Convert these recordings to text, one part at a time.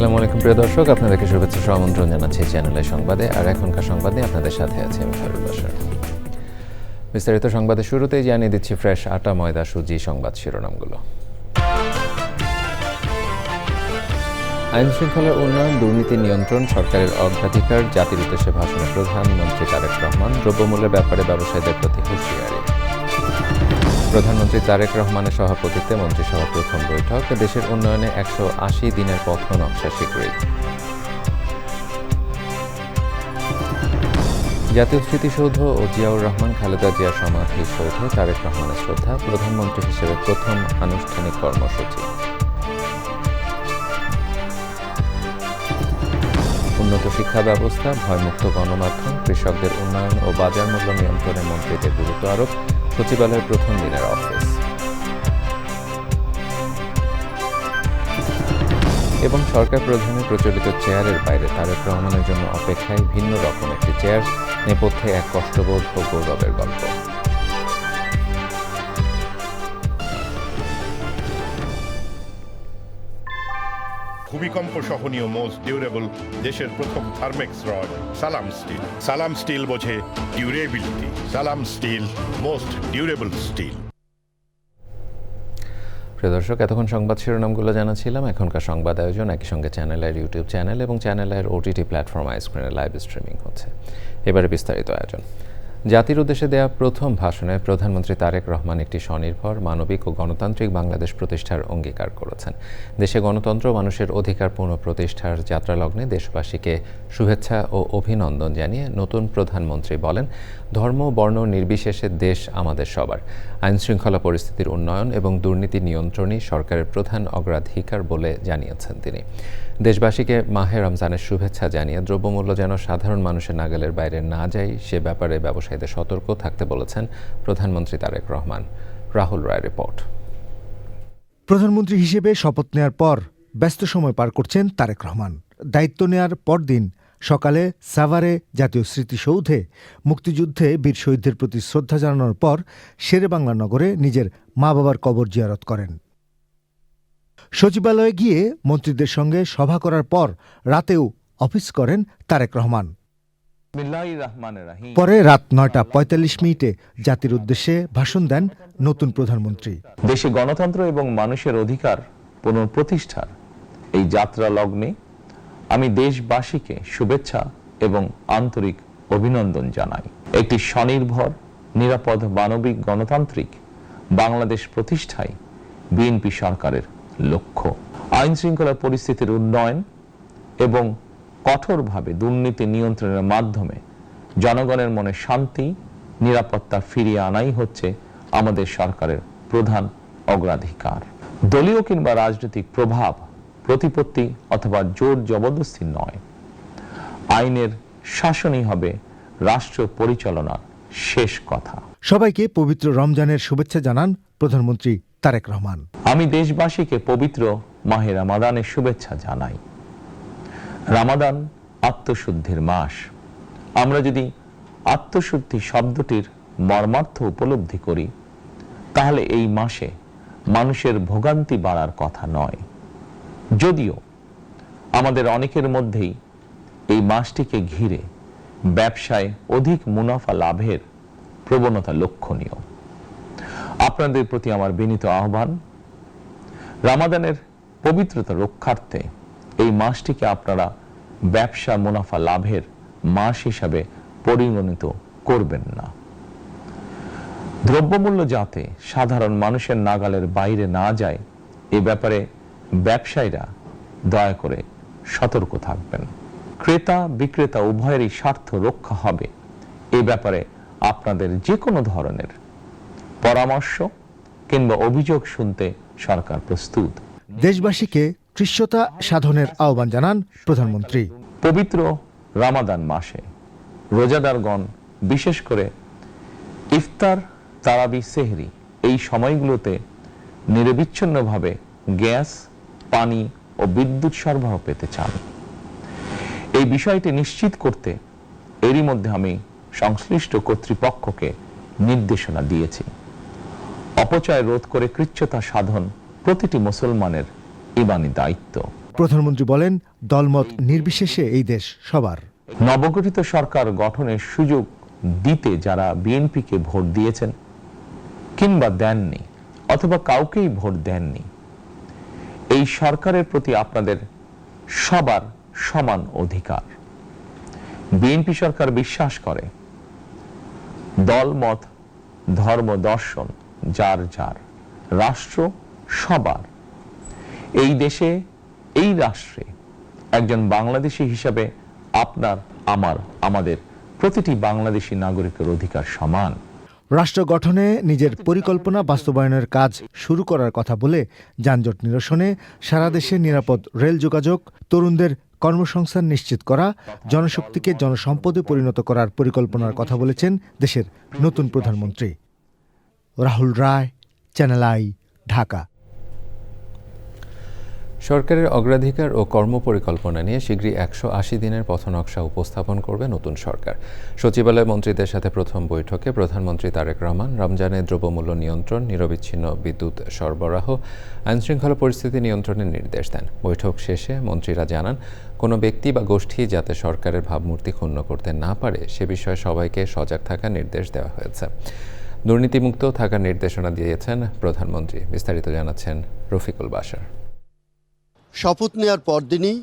আসসালামু আলাইকুম প্রিয় দর্শক, আপনাদেরকে শুভেচ্ছা ও আমন্ত্রণ জানাচ্ছি চ্যানেলের সংবাদে। আর এখনকার সংবাদে আপনাদের সাথে আছি আমি ফারুল বাশার। বিস্তারিত সংবাদের শুরুতেই জানিয়ে দিচ্ছি ফ্রেশ আটা ময়দা সুজি সংবাদ শিরোনামগুলো। আইন শৃঙ্খলা উন্নয়ন, দুর্নীতি নিয়ন্ত্রণ সরকারের অগ্রাধিকার, জাতির উদ্দেশ্যে ভাষণে প্রধানমন্ত্রী তারেক রহমান। দ্রব্যমূল্যের ব্যাপারে ব্যবসায়ীদের প্রতি হুঁশিয়ারি। প্রধানমন্ত্রী তারেক রহমানের সভাপতিত্বে মন্ত্রিসভার প্রথম বৈঠক। দেশের উন্নয়নে 180 দিনের পথ নকশা স্বীকৃত। জাতীয় স্মৃতিসৌধ ও জিয়াউর রহমান খালেদা জিয়া সমাধি সৌধে তারেক রহমানের শ্রদ্ধা। প্রধানমন্ত্রী হিসেবে প্রথম আনুষ্ঠানিক কর্মসূচি। উন্নত শিক্ষা ব্যবস্থা, ভয়মুক্ত গণমাধ্যম, কৃষকদের উন্নয়ন ও বাজার মূল্য নিয়ন্ত্রণে মন্ত্রীদের গুরুত্ব আরোপ। সচিবালয়ের প্রথম দিনের অফিস। এবং সরকার প্রধানের প্রচলিত চেয়ারের বাইরে তারেক রহমানের জন্য অপেক্ষায় ভিন্ন রকম একটি চেয়ার, নেপথ্যে এক কষ্টবোধ ও গৌরবের গল্প। ভূমিকম্প সহনীয় মোস্ট ডিউরেবল দেশের প্রথম থার্মেক্স রড সালাম স্টিল। সালাম স্টিল বোঝে ডিউরেবিলিটি। সালাম স্টিল, মোস্ট ডিউরেবল স্টিল। প্রিয় দর্শক, এতক্ষণ সংবাদ শিরোনামগুলো জানাচ্ছিলাম। এখনকার সংবাদ আয়োজন একই সঙ্গে চ্যানেলের ইউটিউব চ্যানেল এবং চ্যানেলের ওটিটি প্ল্যাটফর্ম আইস্ক্রিনে লাইভ স্ট্রিমিং হচ্ছে। এবারে বিস্তারিত আয়োজন। জাতির উদ্দেশ্যে দেয়া প্রথম ভাষণে প্রধানমন্ত্রী তারেক রহমান একটি স্বনির্ভর, মানবিক ও গণতান্ত্রিক বাংলাদেশ প্রতিষ্ঠার অঙ্গীকার করেছেন। দেশে গণতন্ত্র, মানুষের অধিকার পুনঃপ্রতিষ্ঠার যাত্রালগ্নে দেশবাসীকে শুভেচ্ছা ও অভিনন্দন জানিয়ে নতুন প্রধানমন্ত্রী বলেন, ধর্ম বর্ণ নির্বিশেষে দেশ আমাদের সবার। আইন শৃঙ্খলা পরিস্থিতির উন্নয়ন এবং দুর্নীতি নিয়ন্ত্রণই সরকারের প্রধান অগ্রাধিকার বলে জানিয়েছেন তিনি। দেশবাসীকে মাহে রমজানের শুভেচ্ছা জানিয়ে দ্রব্যমূল্য যেন সাধারণ মানুষের নাগালের বাইরে না যায় সে ব্যাপারে ব্যবসায়ীদের সতর্ক থাকতে বলেছেন প্রধানমন্ত্রী তারেক রহমান। রাহুল রায় রিপোর্ট। প্রধানমন্ত্রী হিসেবে শপথ নেয়ার পর ব্যস্ত সময় পার করছেন তারেক রহমান। দায়িত্ব নেয়ার পরদিন সকালে সাভারে জাতীয় স্মৃতিসৌধে মুক্তিযুদ্ধে বীর শহীদদের প্রতি শ্রদ্ধা জানানোর পর শেরেবাংলা নগরে নিজের মা বাবার কবর জিয়ারত করেন। সচিবালয়ে গিয়ে মন্ত্রীদের সঙ্গে সভা করার পর রাতেও অফিস করেন তারেক রহমান। পরে রাত 9:45 জাতির উদ্দেশ্যে ভাষণ দেন নতুন প্রধানমন্ত্রী। দেশে গণতন্ত্র এবং মানুষের অধিকার পুনঃপ্রতিষ্ঠার এই যাত্রা লগ্নে আমি দেশবাসীকে শুভেচ্ছা এবং আন্তরিক অভিনন্দন জানাই। একটি স্বনির্ভর, নিরাপদ, মানবিক, গণতান্ত্রিক বাংলাদেশ প্রতিষ্ঠাই বিএনপি সরকারের লক্ষ্য। আইন শৃঙ্খলা পরিস্থিতির উন্নয়ন এবং কঠোরভাবে দুর্নীতি নিয়ন্ত্রণের মাধ্যমে জনগণের মনে শান্তি, নিরাপত্তা ফিরিয়ে আনাই হচ্ছে আমাদের সরকারের প্রধান অগ্রাধিকার। দলীয় কিংবা রাজনৈতিক প্রভাব, প্রতিপত্তি অথবা জোর জবরদস্তি নয়, আইনের শাসনই হবে রাষ্ট্র পরিচালনার শেষ কথা। সবাইকে পবিত্র রমজানের শুভেচ্ছা জানান প্রধানমন্ত্রী তারেক রহমান। আমি দেশবাসীকে পবিত্র মাহে রমাদানের শুভেচ্ছা জানাই। রমাদান আত্মশুদ্ধির মাস। আমরা যদি আত্মশুদ্ধি শব্দটির মর্মার্থ উপলব্ধি করি, তাহলে এই মাসে মানুষের ভোগান্তি বাড়ার কথা নয়। যদিও আমাদের অনেকের মধ্যেই এই মাসটিকে ঘিরে ব্যবসায় অধিক মুনাফা লাভের প্রবণতা লক্ষণীয়। আপনাদের প্রতি আমার বিনীত আহ্বান, রমাদানের পবিত্রতা রক্ষার্থে এই মাসটিকে আপনারা ব্যবসা মুনাফা লাভের মাস হিসাবে পরিগণিত করবেন না। দ্রব্যমূল্য যাতে সাধারণ মানুষের নাগালের বাইরে না যায়, এ ব্যাপারে ব্যবসায়ীরা দয়া করে সতর্ক থাকবেন। ক্রেতা বিক্রেতা উভয়েরই স্বার্থ রক্ষা হবে, এ ব্যাপারে আপনাদের যে কোনো ধরনের পরামর্শ কিংবা অভিযোগ শুনতে সরকার প্রস্তুত। দেশবাসীকে কৃষ্ণতা সাধনের আহ্বান জানান প্রধানমন্ত্রী। পবিত্র রমাদান মাসে রোজাদারগণ বিশেষ করে ইফতার, তারাবি, সেহরি এই সময়গুলোতে নিরবিচ্ছিন্নভাবে গ্যাস, পানি ও বিদ্যুৎ সরবরাহ পেতে চান। এই বিষয়টি নিশ্চিত করতে এরই মধ্যে আমি সংশ্লিষ্ট কর্তৃপক্ষকে নির্দেশনা দিয়েছি। অপচয় রোধ করে কৃচ্ছতা সাধন প্রতিটি মুসলমানের ইমানি দায়িত্ব। প্রধানমন্ত্রী বলেন, দলমত নির্বিশেষে এই দেশ সবার। নবগঠিত সরকার গঠনের সুযোগ দিতে যারা বিএনপিকে ভোট দিয়েছেন কিংবা দেননি অথবা কাউকেই ভোট দেননি, এই সরকারের প্রতি আপনাদের সবার সমান অধিকার। বিএনপি সরকার বিশ্বাস করে দলমত ধর্ম দর্শন যার যার, রাষ্ট্র সবার। এই দেশে এই রাষ্ট্রে একজন বাংলাদেশী হিসাবে আপনার আমার আমাদের প্রতিটি বাংলাদেশি নাগরিকের অধিকার সমান। রাষ্ট্র গঠনে নিজের পরিকল্পনা বাস্তবায়নের কাজ শুরু করার কথা বলে যানজট নিরসনে, সারা দেশে নিরাপদ রেল যোগাযোগ, তরুণদের কর্মসংস্থান নিশ্চিত করা, জনশক্তিকে জনসম্পদে পরিণত করার পরিকল্পনার কথা বলেছেন দেশের নতুন প্রধানমন্ত্রী। রাহুল রায়, চ্যানেল আই, ঢাকা। সরকারের অগ্রাধিকার ও কর্মপরিকল্পনা নিয়ে শীঘ্রই 180 দিনের পথনকশা উপস্থাপন করবে নতুন সরকার। সচিবালয় মন্ত্রীদের সাথে প্রথম বৈঠকে প্রধানমন্ত্রী তারেক রহমান রমজানে দ্রব্যমূল্য নিয়ন্ত্রণ, নিরবিচ্ছিন্ন বিদ্যুৎ সরবরাহ, আইনশৃঙ্খলা পরিস্থিতি নিয়ন্ত্রণের নির্দেশ দেন। বৈঠক শেষে মন্ত্রীরা জানান, কোনো ব্যক্তি বা গোষ্ঠী যাতে সরকারের ভাবমূর্তি ক্ষুণ্ণ করতে না পারে সে বিষয়ে সবাইকে সজাগ থাকার নির্দেশ দেওয়া হয়েছে। দুর্নীতিমুক্ত থাকার নির্দেশনা দিয়েছেন প্রধানমন্ত্রী। বিস্তারিত জানাচ্ছেন রফিকুল বাশার। শপথ নেয়ার পরদিনই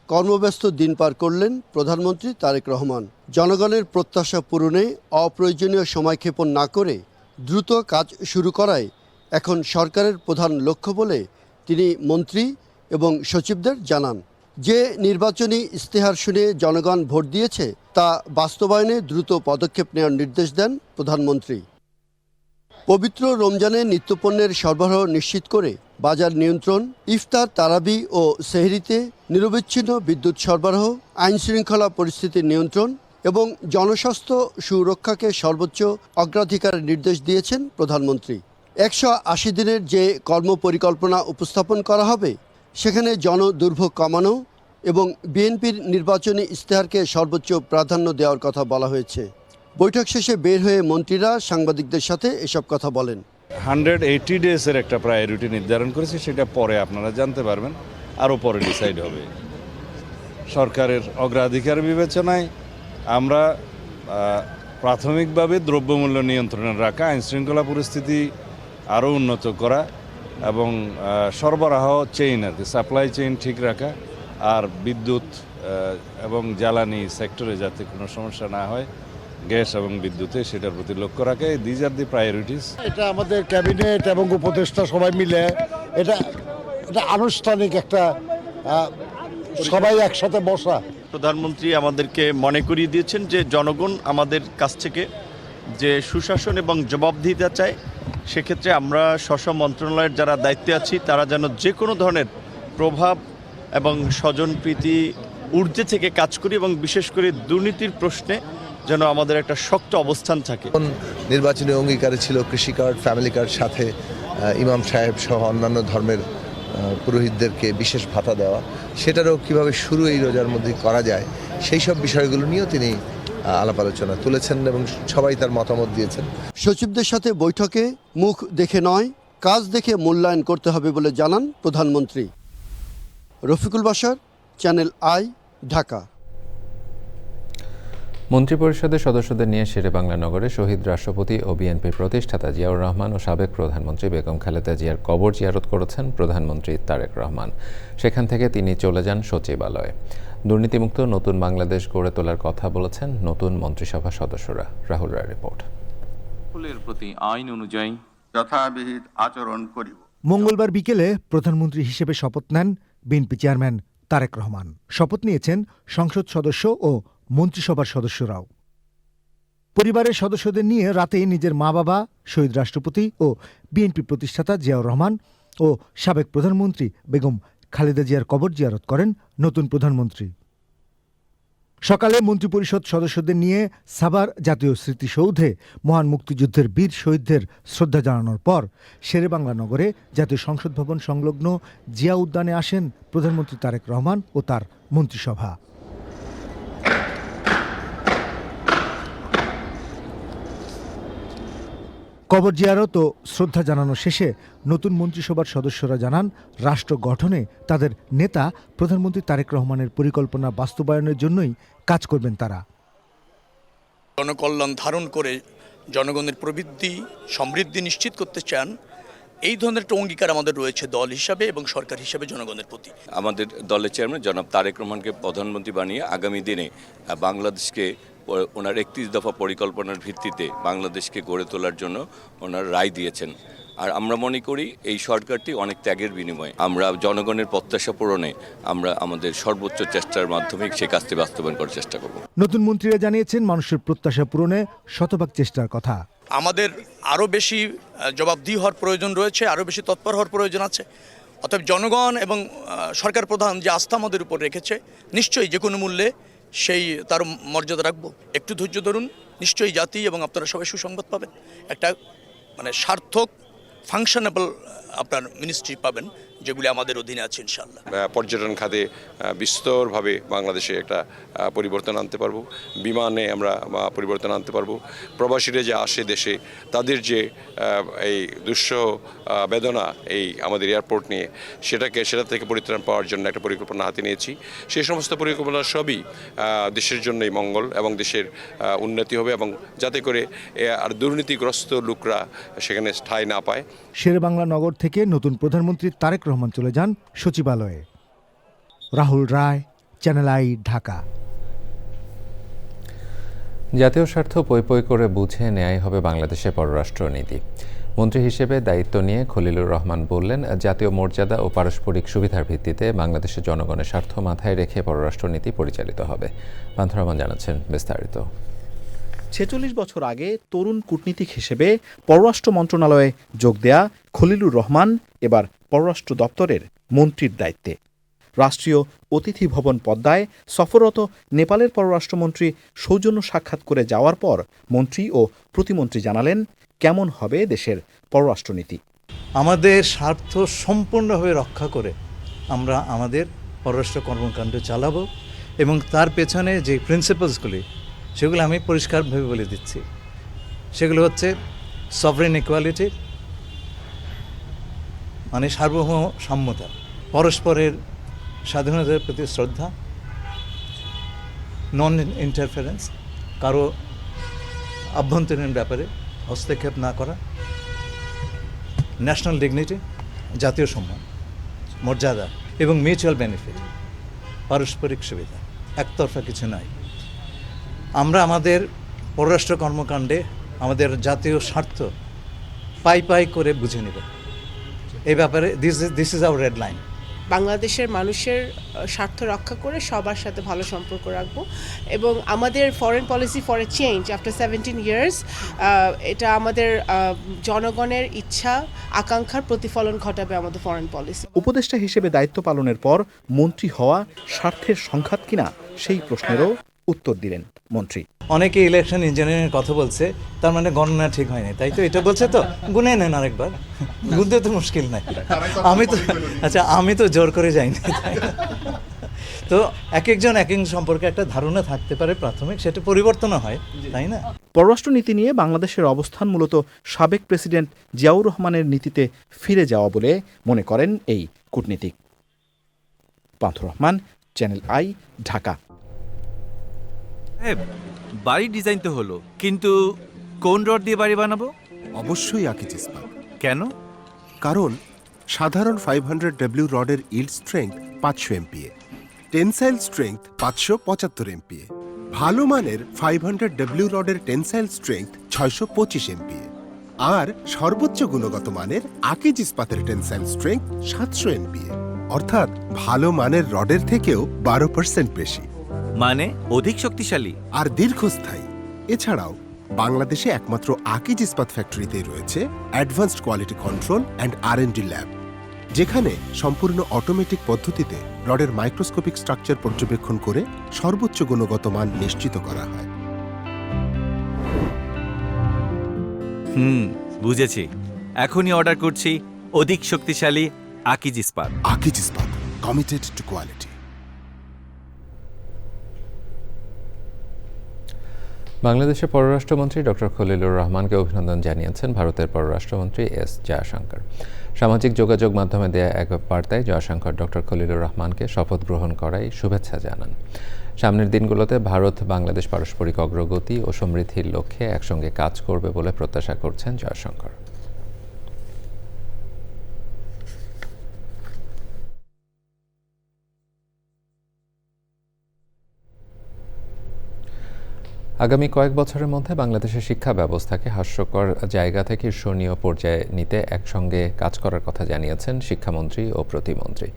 কর্মব্যস্ত দিন পার করলেন প্রধানমন্ত্রী তারেক রহমান। জনগণের প্রত্যাশা পূরণে অপ্রয়োজনীয় সময়ক্ষেপণ না করে দ্রুত কাজ শুরু করাই এখন সরকারের প্রধান লক্ষ্য বলে তিনি মন্ত্রী এবং সচিবদের জানান। যে নির্বাচনী ইস্তেহার শুনে জনগণ ভোট দিয়েছে তা বাস্তবায়নে দ্রুত পদক্ষেপ নেওয়ার নির্দেশ দেন প্রধানমন্ত্রী। পবিত্র রমজানে নিত্যপণ্যের সরবরাহ নিশ্চিত করে বাজার নিয়ন্ত্রণ, ইফতার, তারাবি ও সেহরিতে নিরবিচ্ছিন্ন বিদ্যুৎ সরবরাহ, আইনশৃঙ্খলা পরিস্থিতির নিয়ন্ত্রণ এবং জনস্বাস্থ্য সুরক্ষাকে সর্বোচ্চ অগ্রাধিকারের নির্দেশ দিয়েছেন প্রধানমন্ত্রী। 180 দিনের যে কর্মপরিকল্পনা উপস্থাপন করা হবে সেখানে জনদুর্ভোগ কমানো এবং বিএনপির নির্বাচনী ইস্তেহারকে সর্বোচ্চ প্রাধান্য দেওয়ার কথা বলা হয়েছে। বৈঠক শেষে বের হয়ে মন্ত্রীরা সাংবাদিকদের সাথে এসব কথা বলেন। 180 ডেজের একটা প্রায়োরিটি নির্ধারণ করেছে, সেটা পরে আপনারা জানতে পারবেন, আরও পরে ডিসাইড হবে। সরকারের অগ্রাধিকার বিবেচনায় আমরা প্রাথমিকভাবে দ্রব্যমূল্য নিয়ন্ত্রণে রাখা, আইনশৃঙ্খলা পরিস্থিতি আরও উন্নত করা এবং সরবরাহ চেইন আর কি সাপ্লাই চেইন ঠিক রাখা, আর বিদ্যুৎ এবং জ্বালানি সেক্টরে যাতে কোনো সমস্যা না হয়, গ্যাস এবং বিদ্যুতে, সেটার প্রতি লক্ষ্য রাখে। These are the priorities. এটা আমাদের ক্যাবিনেট এবং উপদেষ্টা সবাই মিলে এটা আনুষ্ঠানিক একটা সবাই একসাথে বসা। প্রধানমন্ত্রী আমাদেরকে মনে করিয়ে দিয়েছেন যে জনগণ আমাদের কাছ থেকে যে সুশাসন এবং জবাবদিহিতা চায়, সেক্ষেত্রে আমরা স্ব মন্ত্রণালয়ের যারা দায়িত্বে আছি তারা যেন যে কোনো ধরনের প্রভাব এবং স্বজনপ্রীতি ঊর্ধ্বে থেকে কাজ করি এবং বিশেষ করে দুর্নীতির প্রশ্নে যেন আমাদের একটা শক্ত অবস্থান থাকে। নির্বাচনী অঙ্গীকারে ছিল কৃষি কার্ড, ফ্যামিলি কার্ড, সাথে ইমাম সাহেব সহ অন্যান্য ধর্মের পুরোহিতদেরকে বিশেষ ভাতা দেওয়া, সেটারও কিভাবে শুরু এই রোজার মধ্যে করা যায় সেই সব বিষয়গুলো নিয়েও তিনি আলাপ আলোচনা তুলেছেন এবং সবাই তার মতামত দিয়েছেন। সচিবদের সাথে বৈঠকে মুখ দেখে নয়, কাজ দেখে মূল্যায়ন করতে হবে বলে জানান প্রধানমন্ত্রী। Rafiqul Bashar, channel I, Dhaka. মন্ত্রিপরিষদের সদস্যদের নিয়ে শেরেবাংলা নগরে শহীদ রাষ্ট্রপতি ও বিএনপির প্রতিষ্ঠাতা জিয়াউর রহমান ও সাবেক প্রধানমন্ত্রী বেগম খালেদা জিয়ার কবর জিয়ারত করেছেন প্রধানমন্ত্রী তারেক রহমান। সেখান থেকে তিনি চলে যান সচিবালয়ে। দুর্নীতিমুক্ত নতুন বাংলাদেশ গড়ে তোলার কথা বলেছেন নতুন মন্ত্রিসভা সদস্যরা। রাহুল রায় রিপোর্ট। সকলের প্রতি আইন অনুযায়ী যথাবিহিত আচরণ করিব। মঙ্গলবার বিকেলে প্রধানমন্ত্রী হিসেবে শপথ নেন বিএনপি চেয়ারম্যান তারেক রহমান। শপথ নিয়েছেন সংসদ সদস্য ও মন্ত্রিসভার সদস্যরাও। পরিবারের সদস্যদের নিয়ে রাতেই নিজের মা বাবা, শহীদ রাষ্ট্রপতি ও বিএনপি প্রতিষ্ঠাতা জিয়াউর রহমান ও সাবেক প্রধানমন্ত্রী বেগম খালেদা জিয়ার কবর জিয়ারত করেন নতুন প্রধানমন্ত্রী। সকালে মন্ত্রিপরিষদ সদস্যদের নিয়ে সাভার জাতীয় স্মৃতিসৌধে মহান মুক্তিযুদ্ধের বীর শহীদদের শ্রদ্ধা জানানোর পর শেরেবাংলা নগরে জাতীয় সংসদ ভবন সংলগ্ন জিয়া উদ্যানে আসেন প্রধানমন্ত্রী তারেক রহমান ও তার মন্ত্রিসভা। কবর জিয়ারত ও শ্রদ্ধা জানানো শেষে নতুন মন্ত্রিসভার সদস্যরা জানান রাষ্ট্র গঠনে তাদের নেতা প্রধানমন্ত্রী তারেক রহমানের পরিকল্পনা বাস্তবায়নের জন্যই কাজ করবেন তারা। জনকল্যাণ ধারণ করে জনগণের প্রবৃদ্ধি সমৃদ্ধি নিশ্চিত করতে চান, এই ধরনের একটা অঙ্গীকার আমাদের রয়েছে দল হিসাবে এবং সরকার হিসাবে জনগণের প্রতি। আমাদের দলের চেয়ারম্যান জনাব তারেক রহমানকে প্রধানমন্ত্রী বানিয়ে আগামী দিনে বাংলাদেশকে ওনার 31 দফা পরিকল্পনার ভিত্তিতে বাংলাদেশকে গড়ে তোলার জন্য ওনার রায় দিয়েছেন। আর আমরা মনে করি এই সরকারটি অনেক ত্যাগের বিনিময়ে আমরা জনগণের প্রত্যাশা পূরণে আমরা আমাদের সর্বোচ্চ চেষ্টার মাধ্যমে সে কাজটি বাস্তবায়ন করার চেষ্টা করব। নতুন মন্ত্রীরা জানিয়েছেন মানুষের প্রত্যাশা পূরণে শতভাগ চেষ্টার কথা। আমাদের আরও বেশি জবাবদিহি হওয়ার প্রয়োজন রয়েছে, আরও বেশি তৎপর হওয়ার প্রয়োজন আছে। অতএব জনগণ এবং সরকার প্রধান যে আস্থা আমাদের উপর রেখেছে, নিশ্চয়ই যে কোনো মূল্যে সেই তার মর্যাদা রাখবো। একটু ধৈর্য ধরুন, নিশ্চয়ই জাতি এবং আপনারা সবাই সুসংবাদ পাবেন, একটা সার্থক ফাংশনেবল আপনার মিনিস্ট্রি পাবেন, যেগুলি আমাদের অধীনে আছে ইনশাআল্লাহ। পর্যটন খাতে বিস্তরভাবে বাংলাদেশে একটা পরিবর্তন আনতে পারবো, বিমানে আমরা পরিবর্তন আনতে পারবো, প্রবাসীরা যে আসে দেশে তাদের যে এই দুঃসহ বেদনা এই আমাদের এয়ারপোর্ট নিয়ে সেটা থেকে পরিত্রাণ পাওয়ার জন্য একটা পরিকল্পনা হাতে নিয়েছি। সেই সমস্ত পরিকল্পনা সবই দেশের জন্যই মঙ্গল এবং দেশের উন্নতি হবে, এবং যাতে করে আর দুর্নীতিগ্রস্ত লোকরা সেখানে ঠাঁই না পায়। শেরেবাংলা নগর থেকে নতুন প্রধানমন্ত্রী তারেক রহমান চলে যান সচিবালয়ে। রাহুল রায়, চ্যানেল আই, ঢাকা। জাতীয় স্বার্থ পই পই করে বুঝে নেয়াই হবে বাংলাদেশের পররাষ্ট্রনীতি। মন্ত্রী হিসেবে দায়িত্ব নিয়ে খলিলুর রহমান বললেন, জাতীয় মর্যাদা ও পারস্পরিক সুবিধার ভিত্তিতে বাংলাদেশের জনগণের স্বার্থ মাথায় রেখে পররাষ্ট্রনীতি পরিচালিত হবে। পান্থ রহমান জানাচ্ছেন বিস্তারিত। ৪৬ বছর আগে তরুণ কূটনীতিক হিসেবে পররাষ্ট্র মন্ত্রণালয়ে যোগ দেয়া খলিলুর রহমান এবার পররাষ্ট্র দপ্তরের মন্ত্রীর দায়িত্বে। রাষ্ট্রীয় অতিথি ভবন পদ্মায় সফররত নেপালের পররাষ্ট্রমন্ত্রী সৌজন্য সাক্ষাৎ করে যাওয়ার পর মন্ত্রী ও প্রতিমন্ত্রী জানালেন কেমন হবে দেশের পররাষ্ট্রনীতি। আমাদের স্বার্থ সম্পূর্ণভাবে রক্ষা করে আমরা আমাদের পররাষ্ট্র কর্মকাণ্ড চালাবো, এবং তার পেছনে যে প্রিন্সিপালসগুলি সেগুলো আমি পরিষ্কারভাবে বলে দিচ্ছি। সেগুলো হচ্ছে সভরেন ইকুয়ালিটি, মানে সার্বভৌম সাম্যতা, পরস্পরের স্বাধীনতার প্রতি শ্রদ্ধা, নন ইন্টারফারেন্স, কারো আভ্যন্তরীণ ব্যাপারে হস্তক্ষেপ না করা, ন্যাশনাল ডিগনিটি, জাতীয় সম্মান, মর্যাদা এবং মিউচুয়াল বেনিফিট, পারস্পরিক সুবিধা, একতরফা কিছু নয়। আমরা আমাদের পররাষ্ট্র কর্মকাণ্ডে আমাদের জাতীয় স্বার্থ পাই পাই করে বুঝে নেব। এই ব্যাপারে this is our red line. বাংলাদেশের মানুষের স্বার্থ রক্ষা করে সবার সাথে ভালো সম্পর্ক রাখবো, এবং আমাদের foreign policy for a change after 17 years, এটা আমাদের জনগণের ইচ্ছা আকাঙ্ক্ষার প্রতিফলন ঘটাবে আমাদের ফরেন পলিসি। উপদেষ্টা হিসেবে দায়িত্ব পালনের পর মন্ত্রী হওয়া স্বার্থের সংঘাত কিনা সেই প্রশ্নেরও উত্তর দিলেন মন্ত্রী। অনেকে ইলেকশন ইঞ্জিনিয়ারিংয়ের কথা বলছে, তার মানে গণনা ঠিক হয়নি, তাই তো এটা বলছে, তো গুনে নেন আরেকবার, গুনতে তো মুশকিল নাই। আমি তো জোর করে যাইনি। তো এক একজন এক এক সম্পর্কে একটা ধারণা থাকতে পারে প্রাথমিক, সেটা পরিবর্তনও হয়, তাই না? পররাষ্ট্রনীতি নিয়ে বাংলাদেশের অবস্থান মূলত সাবেক প্রেসিডেন্ট জিয়াউর রহমানের নীতিতে ফিরে যাওয়া বলে মনে করেন এই কূটনীতিক। পান্থ রহমান, চ্যানেল আই, ঢাকা। বাড়ি ডিজাইন তো হলো, কিন্তু কোন রড দিয়ে বাড়ি বানাবো? অবশ্যই আকিজ ইস্পাত। কেন? কারণ সাধারণ 500W রডের yield strength 500 MPa, tensile strength 575 MPa, ভালো মানের 500W রডের টেনসাইল স্ট্রেংথ 625 MPa, আর সর্বোচ্চ গুণগত মানের আকিজ ইস্পাতের টেনসাইল স্ট্রেংথ 700 MPa, অর্থাৎ ভালো মানের রডের থেকেও 12% বেশি। মানে অধিক শক্তিশালী আর দীর্ঘস্থায়ী। এছাড়াও বাংলাদেশে একমাত্র আকিজ ইস্পাত ফ্যাক্টরিতেই রয়েছে advanced quality control and R&D lab, যেখানে সম্পূর্ণ অটোমেটিক পদ্ধতিতে রডের মাইক্রোস্কোপিক স্ট্রাকচার পর্যবেক্ষণ করে সর্বোচ্চ গুণগত মান নিশ্চিত করা হয়। বুঝেছি। এখনই অর্ডার করছি অধিক শক্তিশালী আকিজ ইস্পাত। আকিজ ইস্পাত, কমিটেড টু কোয়ালিটি। বাংলাদেশের পররাষ্ট্রমন্ত্রী ডক্টর খলিলুর রহমানকে অভিনন্দন জানিয়েছেন ভারতের পররাষ্ট্রমন্ত্রী এস জয়শঙ্কর। সামাজিক যোগাযোগ মাধ্যমে দেয়া এক বার্তায় জয়শঙ্কর ডক্টর খলিলুর রহমানকে শপথ গ্রহণ করায় শুভেচ্ছা জানান। সামনের দিনগুলোতে ভারত বাংলাদেশ পারস্পরিক অগ্রগতি ও সমৃদ্ধির লক্ষ্যে একসঙ্গে কাজ করবে বলে প্রত্যাশা করছেন জয়শঙ্কর। আগামী কয়েক বছরের মধ্যে বাংলাদেশের শিক্ষা ব্যবস্থাকে হাস্যকর জায়গা থেকে ঈর্ষণীয় পর্যায়ে নিতে একসঙ্গে কাজ করার কথা জানিয়েছেন শিক্ষামন্ত্রী ও প্রতিমন্ত্রী।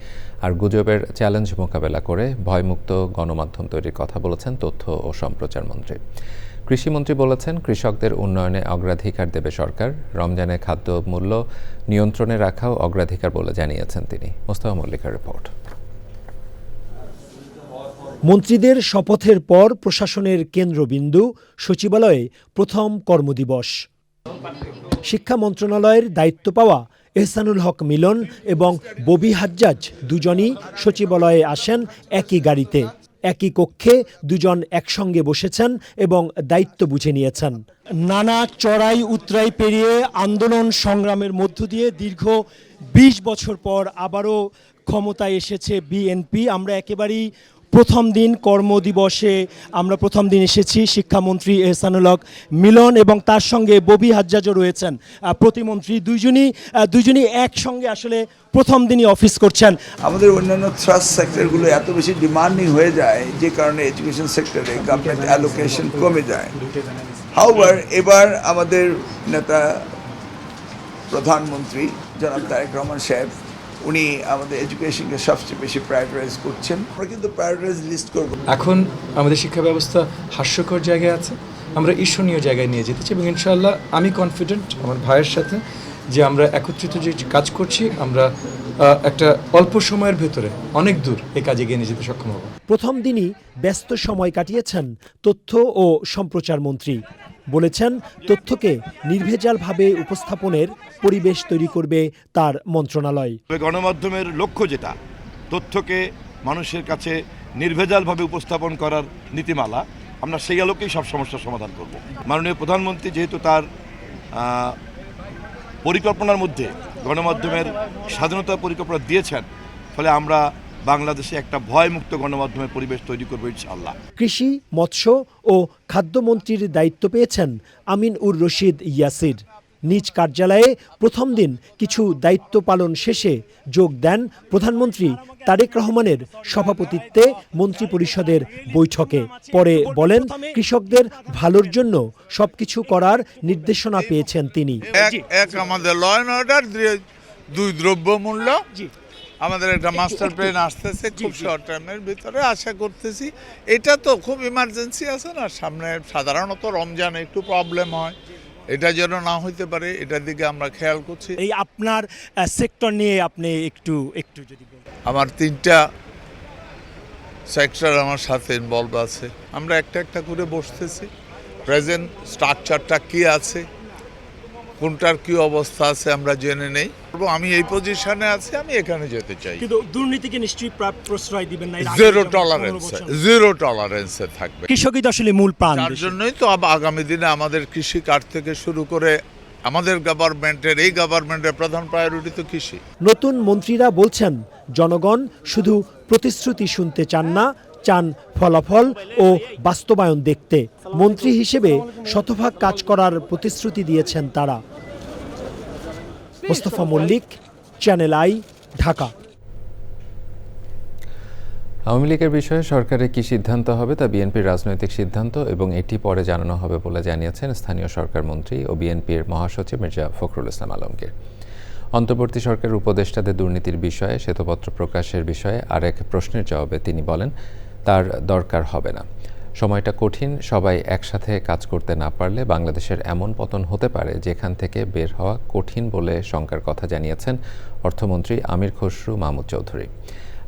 আর গুজবের চ্যালেঞ্জ মোকাবেলা করে ভয়মুক্ত গণমাধ্যম তৈরির কথা বলেছেন তথ্য ও সম্প্রচার মন্ত্রী। কৃষিমন্ত্রী বলেছেন, কৃষকদের উন্নয়নে অগ্রাধিকার দেবে সরকার। রমজানে খাদ্য মূল্য নিয়ন্ত্রণে রাখাও অগ্রাধিকার বলে জানিয়েছেন তিনি। মোস্তফা মল্লিকার রিপোর্ট। মন্ত্রীদের শপথের পর প্রশাসনের কেন্দ্রবিন্দু সচিবালয়ে প্রথম কর্মদিবস। শিক্ষা মন্ত্রণালয়ের দায়িত্ব পাওয়া এহসানুল হক মিলন এবং ববি হাজ্জাজ দুজনই সচিবালয়ে আসেন একই গাড়িতে। একই কক্ষে দুজন একসঙ্গে বসেছেন এবং দায়িত্ব বুঝে নিয়েছেন। নানা চড়াই উতরাই পেরিয়ে আন্দোলন সংগ্রামের মধ্য দিয়ে দীর্ঘ ২০ বছর পর আবারও ক্ষমতায় এসেছে বিএনপি। আমরা একেবারেই প্রথম দিন কর্মদিবসে আমরা প্রথম দিন এসেছি। শিক্ষামন্ত্রী এহসানুল হক মিলন এবং তার সঙ্গে ববি হাজ্জাজও রয়েছেন প্রতিমন্ত্রী। দুইজনই একসঙ্গে আসলে প্রথম দিনই অফিস করছেন। আমাদের অন্যান্য থ্রাস্ট সেক্টরগুলো এত বেশি ডিমান্ডিং হয়ে যায় যে কারণে এডুকেশন সেক্টরে গভর্নমেন্ট অ্যালোকেশন কমে যায়। হাউএভার এবার আমাদের নেতা প্রধানমন্ত্রী জনাব তারেক রহমান সাহেব উনি আমাদের এডুকেশনকে সবচেয়ে বেশি প্রায়োরিটাইজ করছেন। আমরা কিন্তু প্রায়োরিটাইজ লিস্ট করব। এখন আমাদের শিক্ষা ব্যবস্থা হাস্যকর জায়গায় আছে, আমরা ঈর্ষণীয় জায়গায় নিয়ে যেতে চাই এবং ইনশাআল্লাহ আমি কনফিডেন্ট আমার ভাইয়ের সাথে যে আমরা একত্রিত যে কাজ করছি আমরা একটা অল্প সময়ের ভেতরে অনেক দূর এই কাজে এগিয়ে নিয়ে যেতে সক্ষম হব। প্রথম দিনই ব্যস্ত সময় কাটিয়েছেন তথ্য ও সম্প্রচার মন্ত্রী। বলেছেন, তথ্যকে নির্ভেজালভাবে উপস্থাপনের পরিবেশ তৈরি করবে তার মন্ত্রণালয়। গণমাধ্যমের লক্ষ্য যেটা, তথ্যকে মানুষের কাছে নির্ভেজালভাবে উপস্থাপন করার নীতিমালা, আমরা সেই আলোকেই সব সমস্যার সমাধান করব। মাননীয় প্রধানমন্ত্রী যেহেতু তার পরিকল্পনার মধ্যে গণমাধ্যমের স্বাধীনতা পরিকল্পনা দিয়েছেন, ফলে আমরা বাংলাদেশে একটা ভয়মুক্ত গণমাধ্যমের পরিবেশ তৈরি করবো ইনশাআল্লাহ। কৃষি, মৎস্য ও খাদ্যমন্ত্রীর দায়িত্ব পেয়েছেন আমিন উর রশিদ ইয়াসির। নিজ কার্যালয়ে প্রথম দিন কিছু দায়িত্ব পালন শেষে যোগ দেন প্রধানমন্ত্রী তারেক রহমানের সভাপতিত্বে মন্ত্রিপরিষদের বৈঠকে। পরে বলেন, কৃষকদের ভালোর জন্য সবকিছু করার নির্দেশনা পেয়েছেন তিনি। এক আমাদের ল অ্যান্ড অর্ডার, দুই দ্রব্যমূল্য, আমাদের একটা মাস্টার প্ল্যান আসতেছে খুব শর্ট টাইমের ভিতরে, আশা করতেছি। এটা তো খুব ইমার্জেন্সি আছে না সামনে, সাধারণত রমজানে একটু প্রবলেম হয়, এটা যেন না হইতে পারে এটার দিকে আমরা খেয়াল করছি। এই আপনার সেক্টর নিয়ে আপনি একটু যদি বলেন। আমার 3টা সেক্টর আমার সাথে ইনভলভ আছে, আমরা একটা একটা করে বসতেছি। প্রেজেন্ট স্ট্রাকচারটা কি আছে, কোনটার কি অবস্থা আছে আমরা জেনে নেই। আমি এই পজিশনে আছি, আমি এখানে যেতে চাই। কিন্তু দুর্নীতিকে নিশ্চয়ই প্রশ্রয় দিবেন না, জিরো টলারেন্সে থাকবে। কৃষকই তো আসলে মূল প্রাণ, তার জন্যই তো আগামী দিনে আমাদের কৃষি কার্ড থেকে শুরু করে আমাদের গভর্নমেন্টের, এই গভর্নমেন্টের প্রধান প্রায়োরিটি তো কৃষি। নতুন মন্ত্রীরা বলছেন, জনগণ শুধু প্রতিশ্রুতি শুনতে চান না, চান ফলাফল ও বাস্তবায়ন দেখতে। মন্ত্রী হিসেবে শতভাগ কাজ করার প্রতিশ্রুতি দিয়েছেন তারা। Mostafa Mallick, channel I, Dhaka. আওয়ামী লীগের বিষয়ে সরকারের কি সিদ্ধান্ত হবে তা বিএনপির রাজনৈতিক সিদ্ধান্ত এবং এটি পরে জানানো হবে বলে জানিয়েছেন স্থানীয় সরকার মন্ত্রী ও বিএনপির মহাসচিব মির্জা ফখরুল ইসলাম আলমগীর। অন্তর্বর্তী সরকারের উপদেষ্টাদের দুর্নীতির বিষয়ে শ্বেতপত্র প্রকাশের বিষয়ে আরেক প্রশ্নের জবাবে তিনি বলেন, তার দরকার হবে না। সময়টা কঠিন, সবাই একসাথে কাজ করতে না পারলে বাংলাদেশের এমন পতন হতে পারে যেখান থেকে বের হওয়া কঠিন বলে শঙ্কার কথা জানিয়েছেন অর্থমন্ত্রী আমির খসরু মাহমুদ চৌধুরী।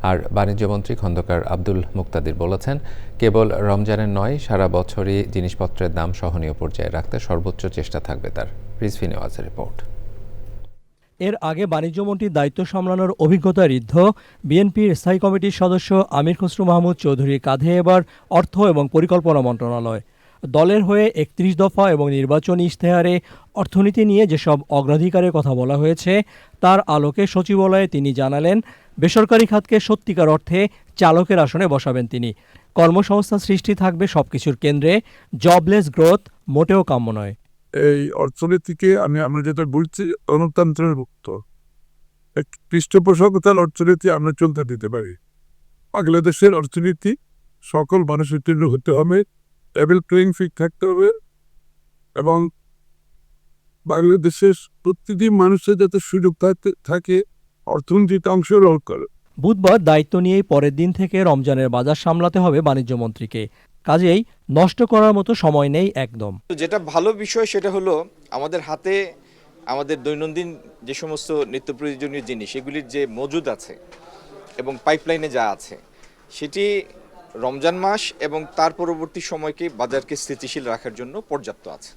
আর বাণিজ্যমন্ত্রী খন্দকার আব্দুল মুক্তাদির বলেছেন, কেবল রমজানের নয়, সারা বছরই জিনিসপত্রের দাম সহনীয় পর্যায়ে রাখতে সর্বোচ্চ চেষ্টা থাকবে তার। রিজভি নেওয়াজের রিপোর্ট। এর আগে বাণিজ্যমন্ত্রীর দায়িত্ব সামলানোর অভিজ্ঞতা ঋদ্ধ বিএনপির স্থায়ী কমিটির সদস্য আমির খসরু মাহমুদ চৌধুরীর কাঁধে এবার অর্থ এবং পরিকল্পনা মন্ত্রণালয়। দলের হয়ে ৩১ দফা এবং নির্বাচনী ইশতেহারে অর্থনীতি নিয়ে যেসব অগ্রাধিকারের কথা বলা হয়েছে তার আলোকে সচিবালয়ে তিনি জানালেন, বেসরকারি খাতকে সত্যিকার অর্থে চালকের আসনে বসাবেন তিনি। কর্মসংস্থান সৃষ্টি থাকবে সবকিছুর কেন্দ্রে, জবলেস গ্রোথ মোটেও কাম্য নয়। এই অর্থনীতিকে আমরা যেটা বলছি গণতন্ত্রের মুক্ত পৃষ্ঠপোষকতার অর্থনীতি আমরা চলতে দিতে পারি। বাংলাদেশের অর্থনীতি সকল মানুষের জন্য হতে হবে, লেভেল প্লেইং ফিল্ড থাকতে হবে এবং বাংলাদেশের প্রতিটি মানুষের যাতে সুযোগ থাকে অর্থনীতিতে অংশগ্রহণ করে। বুধবার দায়িত্ব নিয়েই পরের দিন থেকে রমজানের বাজার সামলাতে হবে বাণিজ্য মন্ত্রীকে। কাজেই নষ্ট করার মতো সময় নেই একদম। যেটা ভালো বিষয় সেটা হলো আমাদের হাতে আমাদের দৈনন্দিন যে সমস্ত নিত্য প্রয়োজনীয় জিনিস এগুলির যে মজুদ আছে এবং পাইপলাইনে যা আছে সেটি রমজান মাস এবং তার পরবর্তী সময়কে বাজারকে স্থিতিশীল রাখার জন্য পর্যাপ্ত আছে।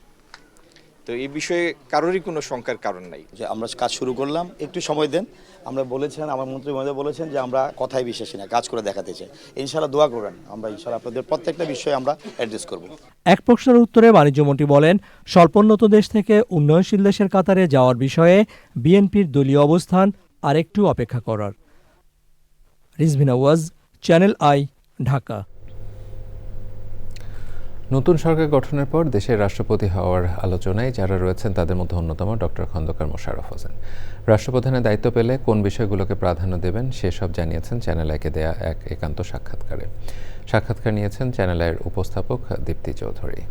তো এই বিষয়ে কারোরই কোনো শঙ্কার কারণ নাই। যে আমরা কাজ শুরু করলাম, একটু সময় দেন। আমরা বলেছেন, আমার মন্ত্রী মহোদয় বলেছেন যে আমরা কথায় বিশ্বাসী না, কাজ করে দেখাতে চাই। ইনশাআল্লাহ দোয়া করবেন, আমরা ইনশাআল্লাহ আপনাদের প্রত্যেকটা বিষয়ে আমরা অ্যাড্রেস করব। এক প্রশ্নের উত্তরে বাণিজ্যমন্ত্রী বলেন, স্বল্পোন্নত দেশ থেকে উন্নয়নশীল দেশের কাতারে যাওয়ার বিষয়ে বিএনপির দলীয় অবস্থান আরেকটু অপেক্ষা করার। রিজভিনা ওয়াজ, চ্যানেল আই, ঢাকা। নতুন সরকার গঠনের পর দেশের রাষ্ট্রপতি হওয়ার আলোচনায় যারা রয়েছেন তাদের মধ্যে অন্যতম ডক্টর খন্দকার মোশাররফ হোসেন। রাষ্ট্রপ্রধানের দায়িত্ব পেলে কোন বিষয়গুলোকে প্রাধান্য দেবেন সেসব জানিয়েছেন চ্যানেল আইকে দেয়া এক একান্ত সাক্ষাৎকারে। সাক্ষাৎকার নিয়েছেন চ্যানেল আইয়ের উপস্থাপক দীপ্তি চৌধুরী।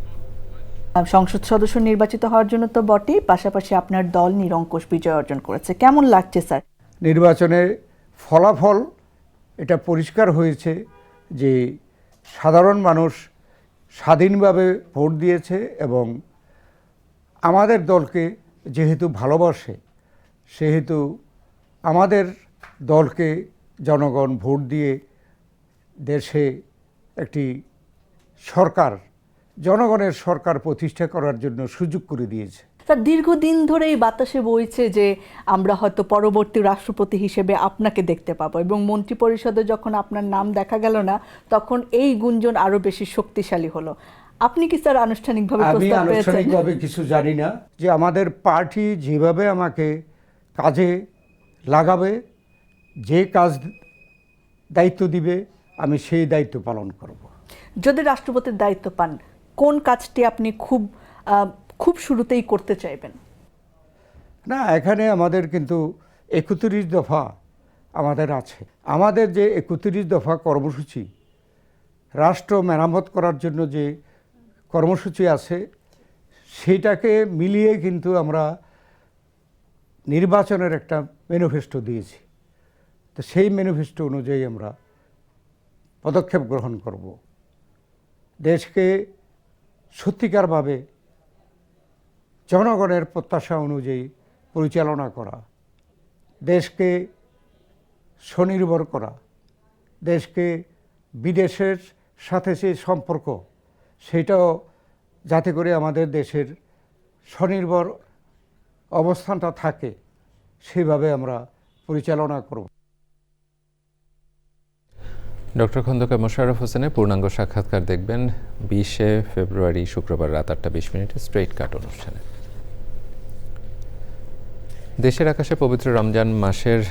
সংসদ সদস্য নির্বাচিত হওয়ার জন্য তো বটেই, পাশাপাশি আপনার দল নিরঙ্কুশ বিজয় অর্জন করেছে, কেমন লাগছে স্যার? নির্বাচনের ফলাফল এটা পরিষ্কার হয়েছে যে সাধারণ মানুষ স্বাধীনভাবে ভোট দিয়েছে এবং আমাদের দলকে যেহেতু ভালোবাসে সেহেতু আমাদের দলকে জনগণ ভোট দিয়ে দেশে একটি সরকার, জনগণের সরকার প্রতিষ্ঠা করার জন্য সুযোগ করে দিয়েছে। স্যার, দীর্ঘদিন ধরে এই বাতাসে বইছে যে আমরা হয়তো পরবর্তী রাষ্ট্রপতি হিসেবে আপনাকে দেখতে পাবো এবং মন্ত্রিপরিষদে যখন আপনার নাম দেখা গেল না তখন এই গুঞ্জন আরো বেশি শক্তিশালী হলো। আপনি কি স্যার আনুষ্ঠানিকভাবে প্রস্তাব পেয়েছেন? আমি আনুষ্ঠানিকভাবে কিছু জানি না, যে আমাদের পার্টি যেভাবে আমাকে কাজে লাগাবে, যে কাজ দায়িত্ব দিবে আমি সেই দায়িত্ব পালন করব। যদি রাষ্ট্রপতির দায়িত্ব পান, কোন কাজটি আপনি খুব শুরুতেই করতে চাইবেন? না, এখানে আমাদের কিন্তু ৩১ দফা আমাদের আছে। আমাদের যে ৩১ দফা কর্মসূচি, রাষ্ট্র মেরামত করার জন্য যে কর্মসূচি আছে সেইটাকে মিলিয়ে কিন্তু আমরা নির্বাচনের একটা ম্যানিফেস্টো দিয়েছি। তো সেই ম্যানিফেস্টো অনুযায়ী আমরা পদক্ষেপ গ্রহণ করব। দেশকে সত্যিকারভাবে জনগণের প্রত্যাশা অনুযায়ী পরিচালনা করা, দেশকে স্বনির্ভর করা, দেশকে বিদেশের সাথে যে সম্পর্ক সেটাও যাতে করে আমাদের দেশের স্বনির্ভর অবস্থানটা থাকে সেভাবে আমরা পরিচালনা করব। ডক্টর খন্দকার মোশাররফ হোসেনের পূর্ণাঙ্গ সাক্ষাৎকার দেখবেন 20শে ফেব্রুয়ারি শুক্রবার রাত 8টা 20 মিনিটে স্ট্রেইট কাট অনুষ্ঠানে। দেশের আকাশে পবিত্র রমজান মাসের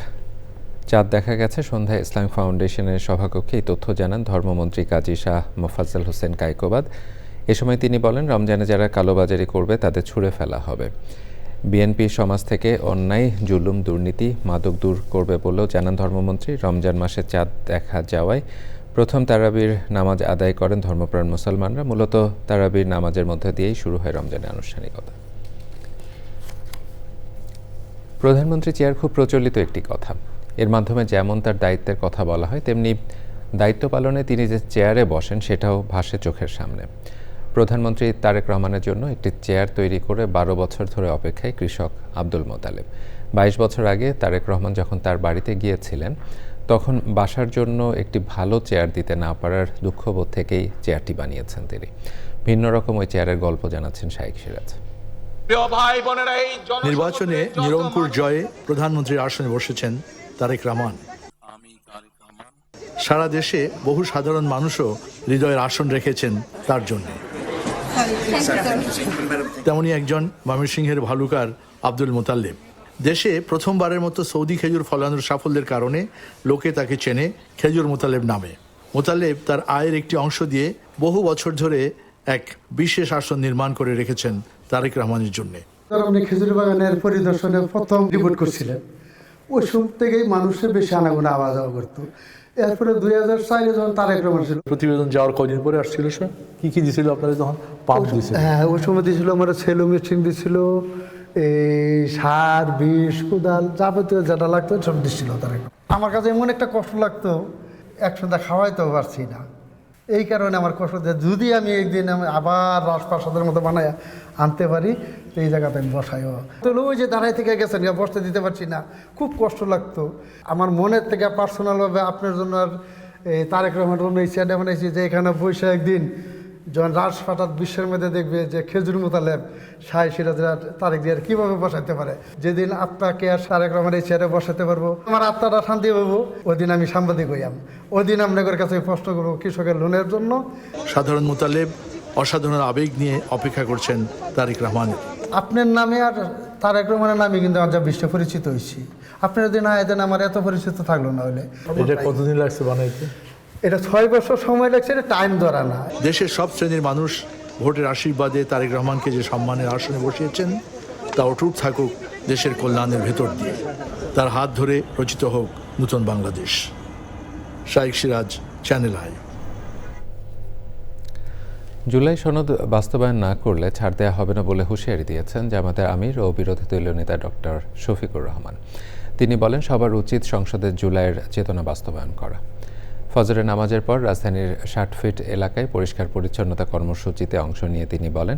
চাঁদ দেখা গেছে সন্ধ্যায় ইসলামিক ফাউন্ডেশনের সভাকক্ষে। এই তথ্য জানান ধর্মমন্ত্রী কাজী শাহ মোফাজ্জল হোসেন কায়কোবাদ। এ সময় তিনি বলেন, রমজানে যারা কালোবাজারি করবে তাদের ছুঁড়ে ফেলা হবে। বিএনপি সমাজ থেকে অন্যায়, জুলুম, দুর্নীতি, মাদক দূর করবে বলেও জানান ধর্মমন্ত্রী। রমজান মাসে চাঁদ দেখা যাওয়ায় প্রথম তারাবির নামাজ আদায় করেন ধর্মপ্রাণ মুসলমানরা। মূলত তারাবির নামাজের মধ্যে দিয়েই শুরু হয় রমজানের আনুষ্ঠানিকতা। প্রধানমন্ত্রী চেয়ার খুব প্রচলিত একটি কথা। এর মাধ্যমে যেমন তার দায়িত্বের কথা বলা হয়, তেমনি দায়িত্ব পালনে তিনি যে চেয়ারে বসেন সেটাও ভাসে চোখের সামনে। প্রধানমন্ত্রী তারেক রহমানের জন্য একটি চেয়ার তৈরি করে 12 বছর ধরে অপেক্ষায় কৃষক আব্দুল মোতালেব। 22 বছর আগে তারেক রহমান যখন তার বাড়িতে গিয়েছিলেন তখন বাসার জন্য একটি ভালো চেয়ার দিতে না পারার দুঃখবোধ থেকেই চেয়ারটি বানিয়েছেন তিনি। ভিন্ন রকম ওই চেয়ারের গল্প জানাচ্ছেন শাইখ সিরাজ। নির্বাচনে নিরঙ্কুশ জয়ে প্রধানমন্ত্রীর আসনে বসেছেন তারেক রহমান। সারা দেশে বহু সাধারণ মানুষও হৃদয়ের আসন রেখেছেন তার জন্য। তেমনি একজন ময়মনসিংহের ভালুকার আব্দুল মোতাল্লেব। দেশে প্রথমবারের মতো সৌদি খেজুর ফলানোর সাফল্যের কারণে লোকে তাকে চেনে খেজুর মোতালেব নামে। মোতালেব তার আয়ের একটি অংশ দিয়ে বহু বছর ধরে এক বিশেষ আসন নির্মাণ করে রেখেছেন তারেক রহমানের জন্য। উনি খেজুর বাগানের পরিদর্শনে প্রথম রিপোর্ট করছিলেন, ওই সময় থেকেই মানুষের বেশি আনাগোনা আওয়া যাওয়া করতো। এরপরে 2004 যখন তারেক রহমান ছিল, প্রতিবেদন যাওয়ার কদিন পরে আসছিল স্যার, কি কি দিয়েছিল আপনারা তখন? পাম্প দিয়েছিল? হ্যাঁ, ওই সময় দিয়েছিল আমার সেলো মেশিন দিয়েছিল, এই সার, বিষ, কোদাল, যাবতীয় যেটা লাগতো সব দিচ্ছিল তারেক। আমার কাছে এমন একটা কষ্ট লাগতো, একসাথে খাওয়াইতেও পারছি না। এই কারণে আমার কষ্ট, যদি আমি একদিন আবার রাজপ্রাসাদের মতো বানায় আনতে পারি, এই জায়গাতে আমি বসাইও। তো ওই যে দাঁড়াই থেকে গেছেন, বসতে দিতে পারছি না, খুব কষ্ট লাগতো। আমার মনের থেকে পার্সোনালভাবে আপনার জন্য আর তারেক রহমানের জন্য এই চেয়ারটা বানাইছি, যে এখানে বসে একদিন যখন রাজপ্রাসাদ বিশ্বের মধ্যে দেখবে যে খেজুর মোতালেব শাহ সিরাজ তারেক জিয়ার কীভাবে বসাতে পারে, যেদিন আপনাকে আর তারেক রহমান এই চেয়ারে বসাতে পারবো, আমার আত্মাটা শান্তি পাবো, ওই দিন আমি সাংবাদিক হইয়াম, ওই দিন আপনাদের কাছে প্রশ্ন করবো কৃষকের লোনের জন্য। সাধারণ মোতালেব অসাধারণ আবেগ নিয়ে অপেক্ষা করছেন তারেক রহমান। আপনার নামে আর তারেক রহমানের নামে কিন্তু আমার যা বিশ্ব পরিচিত হয়েছি, আপনার যদি না এতেন আমার এত পরিচিত থাকলো না। হলে এটা কতদিন লাগছে বানাইতে? এটা 6 বছর সময় লাগছে, এটা টাইম ধরা না। দেশের সব শ্রেণীর মানুষ ভোটের আশীর্বাদে তারেক রহমানকে যে সম্মানের আসনে বসিয়েছেন, তা অটুট থাকুক দেশের কল্যাণের ভেতর দিয়ে। তার হাত ধরে রচিত হোক নতুন বাংলাদেশ। শাইখ সিরাজ, চ্যানেল আই। জুলাই সনদ বাস্তবায়ন না করলে ছাড় দেওয়া হবে না বলে হুঁশিয়ারি দিয়েছেন জামাতের আমির ও বিরোধী দলীয় নেতা ডক্টর শফিকুর রহমান। তিনি বলেন, সবার উচিত সংসদের জুলাইয়ের চেতনা বাস্তবায়ন করা। ফজরের নামাজের পর রাজধানীর 60 ফিট এলাকায় পরিষ্কার পরিচ্ছন্নতা কর্মসূচিতে অংশ নিয়ে তিনি বলেন,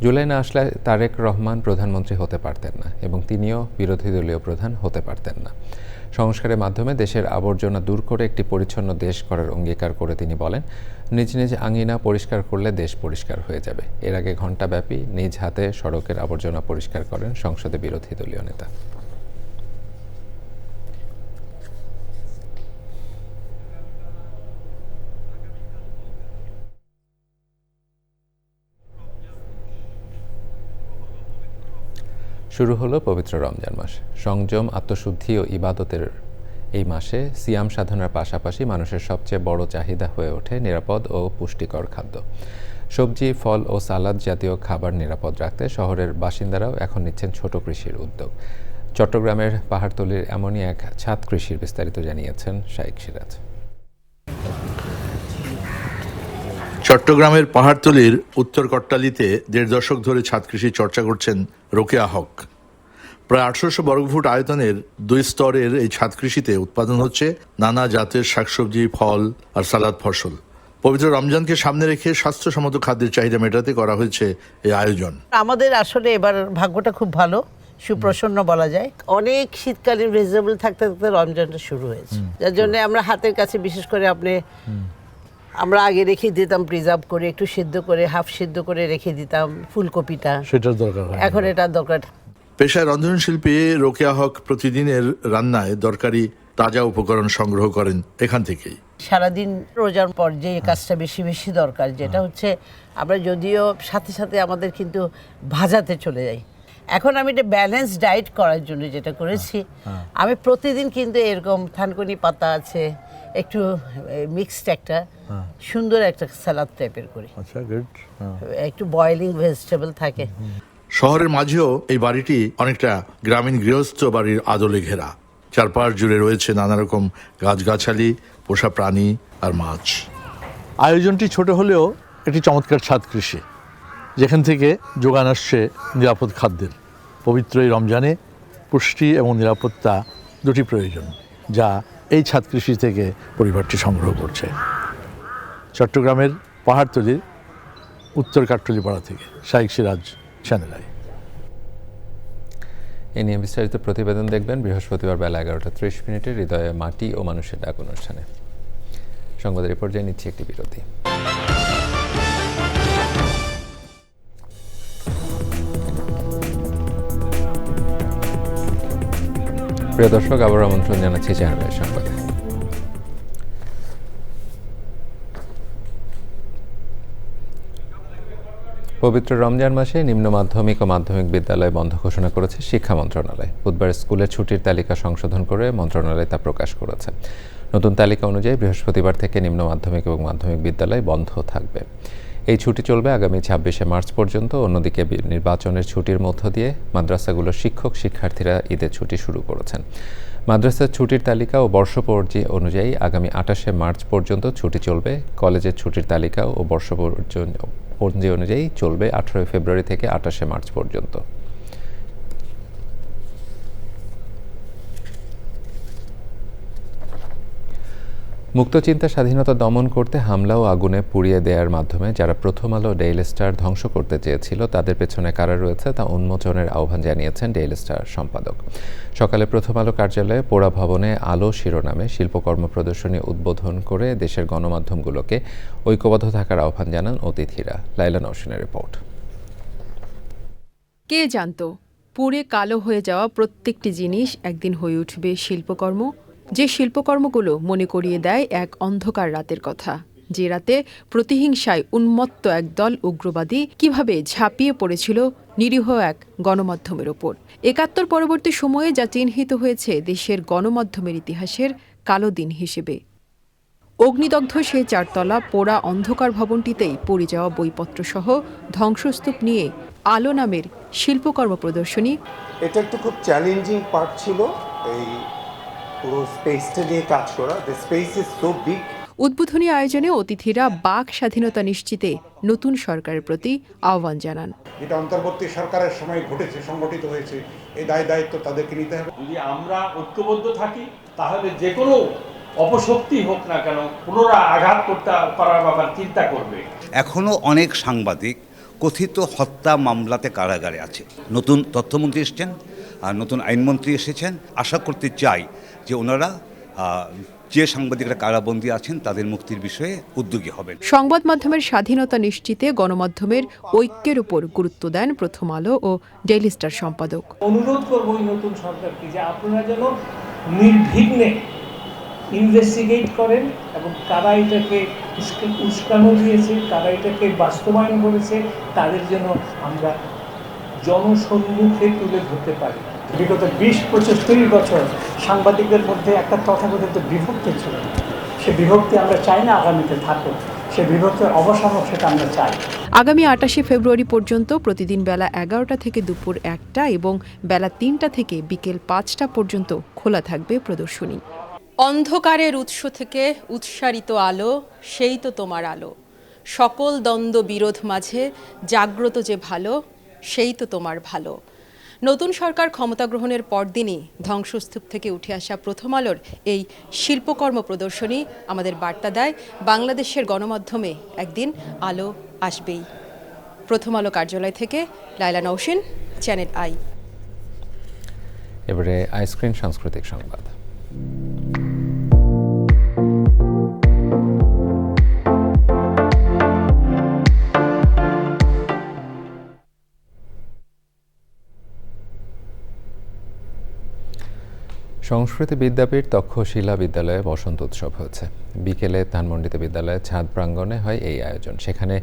জুলাই না আসলে তারেক রহমান প্রধানমন্ত্রী হতে পারতেন না এবং তিনিও বিরোধী দলীয় প্রধান হতে পারতেন না। সংস্কারের মাধ্যমে দেশের আবর্জনা দূর করে একটি পরিচ্ছন্ন দেশ করার অঙ্গীকার করে তিনি বলেন, নিজ নিজ আঙিনা পরিষ্কার করলে দেশ পরিষ্কার হয়ে যাবে। এর আগে ঘণ্টাব্যাপী নিজ হাতে সড়কের আবর্জনা পরিষ্কার করেন সংসদে বিরোধী দলীয় নেতা। শুরু হলো পবিত্র রমজান মাস। সংযম, আত্মশুদ্ধি ও ইবাদতের এই মাসে সিয়াম সাধনার পাশাপাশি মানুষের সবচেয়ে বড় চাহিদা হয়ে ওঠে নিরাপদ ও পুষ্টিকর খাদ্য। সবজি, ফল ও সালাদ জাতীয় খাবার নিরাপদ রাখতে শহরের বাসিন্দারাও এখন নিচ্ছেন ছোট কৃষির উদ্যোগ। চট্টগ্রামের পাহাড়তলীর এমনই এক ছাদ কৃষির বিস্তারিত জানিয়েছেন শাইখ সিরাজ। চট্টগ্রামের পাহাড়তলীর উত্তর কট্টালিতে 1.5 দশক ধরে ছাদ কৃষির চর্চা করছেন রোকেয়া হক। প্রায় 1800 বর্গফুট আয়তনের 2 স্তরের এই ছাদ কৃষিতে উৎপাদন হচ্ছে নানা জাতের শাকসবজি, ফল আর সালাদ ফসল। পবিত্র রমজানকে সামনে রেখে স্বাস্থ্যসম্মত খাদ্যের চাহিদা মেটাতে করা হয়েছে এই আয়োজন। আমাদের আসলে এবার ভাগ্যটা খুব ভালো, সুপ্রসন্ন বলা যায়। অনেক শীতকালীন ভেজিটেবল থাকতে থাকতে রমজানটা শুরু হয়েছে, যার জন্য আমরা হাতের কাছে বিশেষ করে আমরা আগে রেখে দিতাম প্রিজার্ভ করে, একটু সিদ্ধ করে, হাফ সিদ্ধ করে রেখে দিতাম ফুলকপিটা, সেটার দরকার হয় এখন এটার দরকার। পেশায় রন্ধনশিল্পী রোকেয়া হক প্রতিদিনের রান্নায় দরকারি তাজা উপকরণ সংগ্রহ করেন এখান থেকেই। সারাদিন রোজার পর যে কাজটা বেশি বেশি দরকার, যেটা হচ্ছে আমরা যদিও সাথে সাথে আমাদের কিন্তু ভাজাতে চলে যাই। এখন আমি এটা ব্যালেন্স ডায়েট করার জন্য যেটা করেছি, আমি প্রতিদিন কিন্তু এরকম থানকুনি পাতা আছে, একটু মিক্সড একটা সুন্দর একটা সালাদ টাইপের করি, একটু বয়েলিং ভেজিটেবল থাকে। শহরের মাঝেও এই বাড়িটি অনেকটা গ্রামীণ গৃহস্থ বাড়ির আদলে ঘেরা। চারপাশ জুড়ে রয়েছে নানা রকম গাছগাছালি, পোষা প্রাণী আর মাছ। আয়োজনটি ছোট হলেও একটি চমৎকার ছাদ কৃষি, যেখান থেকে যোগান আসছে নিরাপদ খাদ্যের। পবিত্র এই রমজানে পুষ্টি এবং নিরাপত্তা দুটি প্রয়োজন, যা এই ছাদ কৃষি থেকে পরিবারটি সংগ্রহ করছে। চট্টগ্রামের পাহাড়তলীর উত্তর কাট্টলিপাড়া থেকে শাইখ সিরাজ, চ্যানেল আই। এ নিয়ে বিস্তারিত প্রতিবেদন দেখবেন বৃহস্পতিবার বেলা 11:30 হৃদয়ে মাটি ও মানুষের ডাক অনুষ্ঠানে। সংবাদের এই পর্যায়ে নিচ্ছি একটি বিরতি। প্রিয় দর্শক, আবার আমন্ত্রণ জানাচ্ছি চ্যানেলের সংবাদে। পবিত্র রমজান মাসে নিম্ন মাধ্যমিক ও মাধ্যমিক বিদ্যালয় বন্ধ ঘোষণা করেছে শিক্ষা মন্ত্রণালয়। বুধবার স্কুলের ছুটির তালিকা সংশোধন করে মন্ত্রণালয় তা প্রকাশ করেছে। নতুন তালিকা অনুযায়ী বৃহস্পতিবার থেকে নিম্ন মাধ্যমিক এবং মাধ্যমিক বিদ্যালয় বন্ধ থাকবে। এই ছুটি চলবে আগামী ২৬শে মার্চ পর্যন্ত। অন্যদিকে নির্বাচনের ছুটির মধ্য দিয়ে মাদ্রাসাগুলোর শিক্ষক শিক্ষার্থীরা ঈদের ছুটি শুরু করেছেন। মাদ্রাসার ছুটির তালিকা ও বর্ষপঞ্জি অনুযায়ী আগামী ২৮শে মার্চ পর্যন্ত ছুটি চলবে। কলেজের ছুটির তালিকা ও বর্ষপঞ্জি অনুযায়ী চলবে ১৮ ফেব্রুয়ারি থেকে ২৮শে মার্চ পর্যন্ত। মুক্তচিন্তা স্বাধীনতা দমন করতে হামলা ও আগুনে পুড়িয়ে দেওয়ার মাধ্যমে যারা প্রথম আলো ডেইলি স্টার ধ্বংস করতে চেয়েছিল তাদের পেছনে কারা রয়েছে তা উন্মোচনের আহ্বান জানিয়েছেন ডেইলি স্টার সম্পাদক। সকালে প্রথম আলো কার্যালয়ে পোড়া ভবনে আলো শিরোনামে শিল্পকর্ম প্রদর্শনী উদ্বোধন করে দেশের গণমাধ্যমগুলোকে ঐক্যবদ্ধ থাকার আহ্বান জানান অতিথিরা। লাইলা নওশিনের রিপোর্ট। কে জানতো পুড়ে কালো হয়ে যাওয়া প্রত্যেকটি জিনিস একদিন হয়ে উঠবে শিল্পকর্ম, যে শিল্পকর্মগুলো মনে করিয়ে দেয় এক অন্ধকার রাতের কথা, যে রাতে প্রতিহিংসায় উন্মত্ত একদল উগ্রবাদী কিভাবে ঝাঁপিয়ে পড়েছিল নিরীহ এক গণমাধ্যমের ওপর। ৭১ পরবর্তী সময়ে যা চিহ্নিত হয়েছে দেশের গণমাধ্যমের ইতিহাসের কালো দিন হিসেবে। অগ্নিদগ্ধ সেই ৪ তলা পোড়া অন্ধকার ভবনটিতেই পড়ে যাওয়া বইপত্রসহ ধ্বংসস্তূপ নিয়ে আলো নামের শিল্পকর্ম প্রদর্শনী। এটা একটা খুব চ্যালেঞ্জিং পার্ট ছিল, এই পুরো স্পেসটা নিয়ে কাজ করা। The space is so big. উদ্বোধনী আয়োজনে অতিথিরা বাক স্বাধীনতা নিশ্চিতে নতুন সরকারের প্রতি আহ্বান জানান। যেটা অন্তর্বর্তী সরকারের সময় ঘটেছে, সংগঠিত হয়েছে, এই দায়িত্ব তাদেরকে নিতে হবে। যদি আমরা ঐক্যবদ্ধ থাকি তাহলে যে কোনো অপশক্তি হোক না কেন পুনরায় আঘাত করার ব্যাপার চিন্তা করবে। এখনো অনেক সাংবাদিক কথিত হত্যা মামলাতে কারাগারে আছে। নতুন তথ্যমন্ত্রী এসেছেন আর নতুন আইনমন্ত্রী এসেছেন। আশা করতে চাই যে ওনারা যে সাংবাদিকরা কারাবন্দী আছেন তাদের মুক্তির বিষয়ে উদ্যোগী হবেন। সংবাদ মাধ্যমের স্বাধীনতা নিশ্চিতে গণমাধ্যমের ঐক্যের উপর গুরুত্ব দেন প্রথম আলো ও ডেইলি স্টার সম্পাদক। অনুরোধ করব এই নতুন সরকারকে যে আপনারা যেন নির্বিঘ্নে ইনভেস্টিগেট করেন এবং কারা এটাকে উস্কানো দিয়েছে, কারা এটাকে বাস্তবায়ন করেছে, তাদের জন্য আমরা জনসম্মুখে তুলে ধরতে পারি। বিগত ২০-২৫ বছর সাংবাদিকদের মধ্যে একটা তথাকথিত বিভক্তি ছিল। সে বিভক্তি আমরা চাই না আগামীতে থাকুক, সে বিভক্তির অবসান হোক, সেটা আমরা চাই। আগামী ২৮শে ফেব্রুয়ারি পর্যন্ত প্রতিদিন বেলা ১১টা থেকে দুপুর ১টা এবং বেলা ৩টা থেকে বিকেল ৫টা পর্যন্ত খোলা থাকবে প্রদর্শনী। অন্ধকারের উৎস থেকে উৎসারিত আলো, সেই তো তোমার আলো। সকল দ্বন্দ্ব বিরোধ মাঝে জাগ্রত যে ভালো, সেই তো তোমার ভালো। নতুন সরকার ক্ষমতা গ্রহণের পরদিনই ধ্বংসস্তূপ থেকে উঠে আসা প্রথম আলোর এই শিল্পকর্ম প্রদর্শনী আমাদের বার্তা দেয় বাংলাদেশের গণমাধ্যমে একদিন আলো আসবেই। প্রথম আলো কার্যালয় থেকে লাইলা নওশিন, চ্যানেল আই। এবারে আইসক্রিন সাংস্কৃতিক সংবাদ। সংস্কৃতি বিদ্যাপীঠ তক্ষশিলা বিদ্যালয়ে বসন্ত উৎসব হয়েছে। বিকেলে ধানমন্ডিতে বিদ্যালয়ের ছাদ প্রাঙ্গণে হয় এই আয়োজন। সেখানে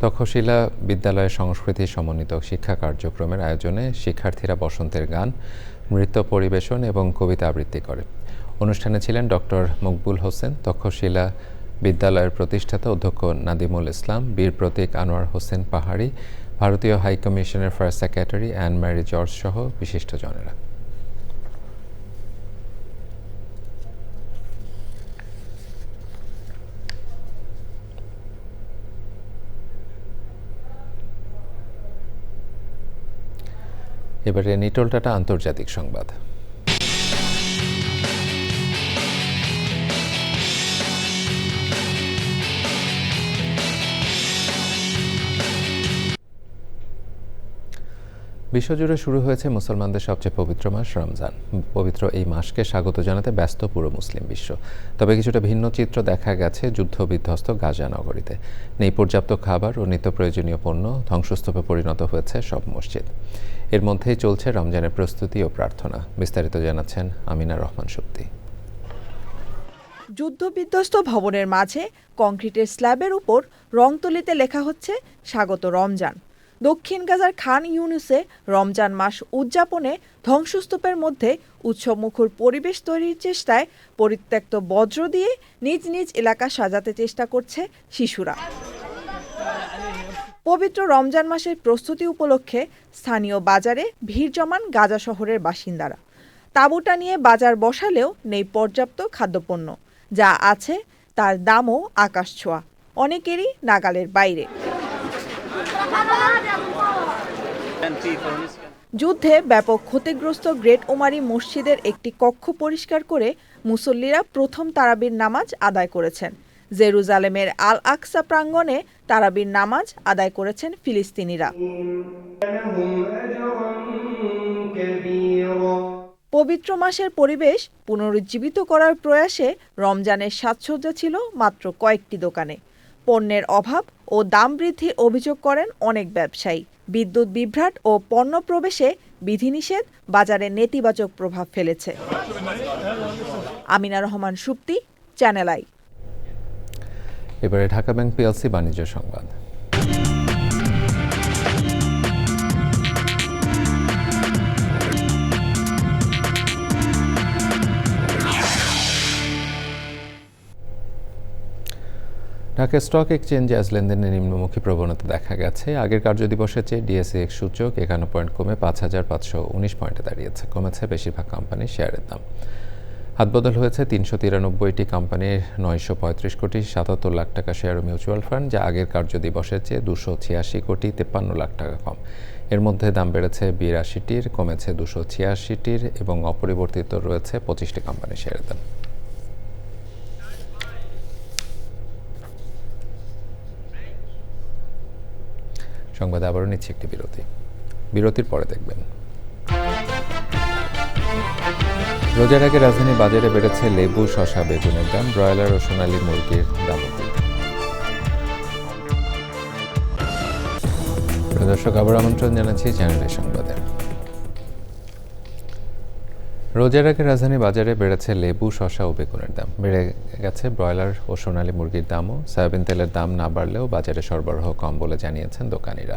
তক্ষশিলা বিদ্যালয়ের সংস্কৃতি সমন্বিত শিক্ষা কার্যক্রমের আয়োজনে শিক্ষার্থীরা বসন্তের গান, নৃত্য পরিবেশন এবং কবিতা আবৃত্তি করে। অনুষ্ঠানে ছিলেন ডক্টর মকবুল হোসেন, তক্ষশিলা বিদ্যালয়ের প্রতিষ্ঠাতা অধ্যক্ষ নাদিমুল ইসলাম, বীর প্রতীক আনোয়ার হোসেন পাহাড়ি, ভারতীয় হাইকমিশনের first secretary Anne Mary George সহ বিশিষ্টজনেরা। এবারে নিটল টাটা আন্তর্জাতিক সংবাদ। বিশ্বজুড়ে শুরু হয়েছে মুসলমানদের সবচেয়ে পবিত্র মাস রমজান। পবিত্র এই মাসকে স্বাগত জানাতে ব্যস্ত পুরো মুসলিম বিশ্ব। তবে কিছুটা ভিন্ন চিত্র দেখা গেছে যুদ্ধ বিধ্বস্ত গাজা নগরীতে। নেই পর্যাপ্ত খাবার ও নিত্য প্রয়োজনীয় পণ্য, ধ্বংসস্তূপে পরিণত হয়েছে সব মসজিদ। এর মধ্যেই চলছে রমজানের প্রস্তুতি ও প্রার্থনা। বিস্তারিত জানাচ্ছেন আমিনা রহমান শক্তি। যুদ্ধবিধ্বস্ত ভবনের মাঝে কংক্রিটের স্ল্যাবের উপর রং তুলিতে লেখা হচ্ছে স্বাগত রমজান। দক্ষিণ গাজার খান ইউনুসে রমজান মাস উদযাপনে ধ্বংসস্তূপের মধ্যে উৎসবমুখর পরিবেশ তৈরির চেষ্টায় পরিত্যক্ত বজ্র দিয়ে নিজ নিজ এলাকা সাজাতে চেষ্টা করছে শিশুরা। পবিত্র রমজান মাসের প্রস্তুতি উপলক্ষে স্থানীয় বাজারে ভিড় জমান গাজা শহরের বাসিন্দারা। তাঁবুটা নিয়ে বাজার বসালেও নেই পর্যাপ্ত খাদ্যপণ্য, যা আছে তার দামও আকাশছোঁয়া, অনেকেরই নাগালের বাইরে। যুদ্ধে ব্যাপক ক্ষতিগ্রস্ত গ্রেট ওমারি মসজিদের একটি কক্ষ পরিষ্কার করে মুসল্লিরা প্রথম তারাবির নামাজ আদায় করেছেন। জেরুজালেমের আল আকসা প্রাঙ্গণে তারাবির নামাজ আদায় করেছেন ফিলিস্তিনিরা। পবিত্র মাসের পরিবেশ পুনরুজ্জীবিত করার প্রয়াসে রমজানের সাজসজ্জা ছিল মাত্র কয়েকটি দোকানে। পণ্যের অভাব ও দাম বৃদ্ধির অভিযোগ করেন অনেক ব্যবসায়ী। বিদ্যুৎ বিভ্রাট ও পণ্য প্রবেশে বিধিনিষেধ বাজারে নেতিবাচক প্রভাব ফেলেছে। Amina Rahman Supti, channel I. এবারে ঢাকা ব্যাংক পিএলসি বাণিজ্য সংবাদ। ঢাকা স্টক এক্সচেঞ্জে আজ লেনদেনের নিম্নমুখী প্রবণতা দেখা গেছে। আগের কার্যদিবসের চেয়ে ডিএসইএক্স সূচক 51 পয়েন্ট কমে ৫,৫১৯ পয়েন্টে দাঁড়িয়েছে। কমেছে বেশিরভাগ কোম্পানির শেয়ারের দাম। হাতবদল হয়েছে ৩৯৩টি কোম্পানির ৯৩৫ কোটি ৭৭ লাখ টাকা শেয়ার ও মিউচুয়াল ফান্ড, যা আগের কার্যদিবসের চেয়ে ২৮৬ কোটি ৫৩ লাখ টাকা কম। এর মধ্যে দাম বেড়েছে ৮২টির, কমেছে ২৮৬টির এবং অপরিবর্তিত রয়েছে ২৫টি কোম্পানির শেয়ারের দাম। সংবাদে আবারও নিচ্ছে একটি বিরতির পরে দেখবেন। রোজার আগে রাজধানীর বাজারে বেড়েছে লেবু, শসা, বেগুনের দাম, ব্রয়লার ও সোনালী মুরগির দাম। দর্শক, আবার আমন্ত্রণ জানাচ্ছি চ্যানেলের সংবাদে। রোজার আগে রাজধানী বাজারে বেড়েছে লেবু, শসা ও বেগুনের দাম। বেড়ে গেছে ব্রয়লার ও সোনালী মুরগির দামও। সয়াবিন তেলের দাম না বাড়লেও বাজারে সরবরাহ কম বলে জানিয়েছেন দোকানিরা।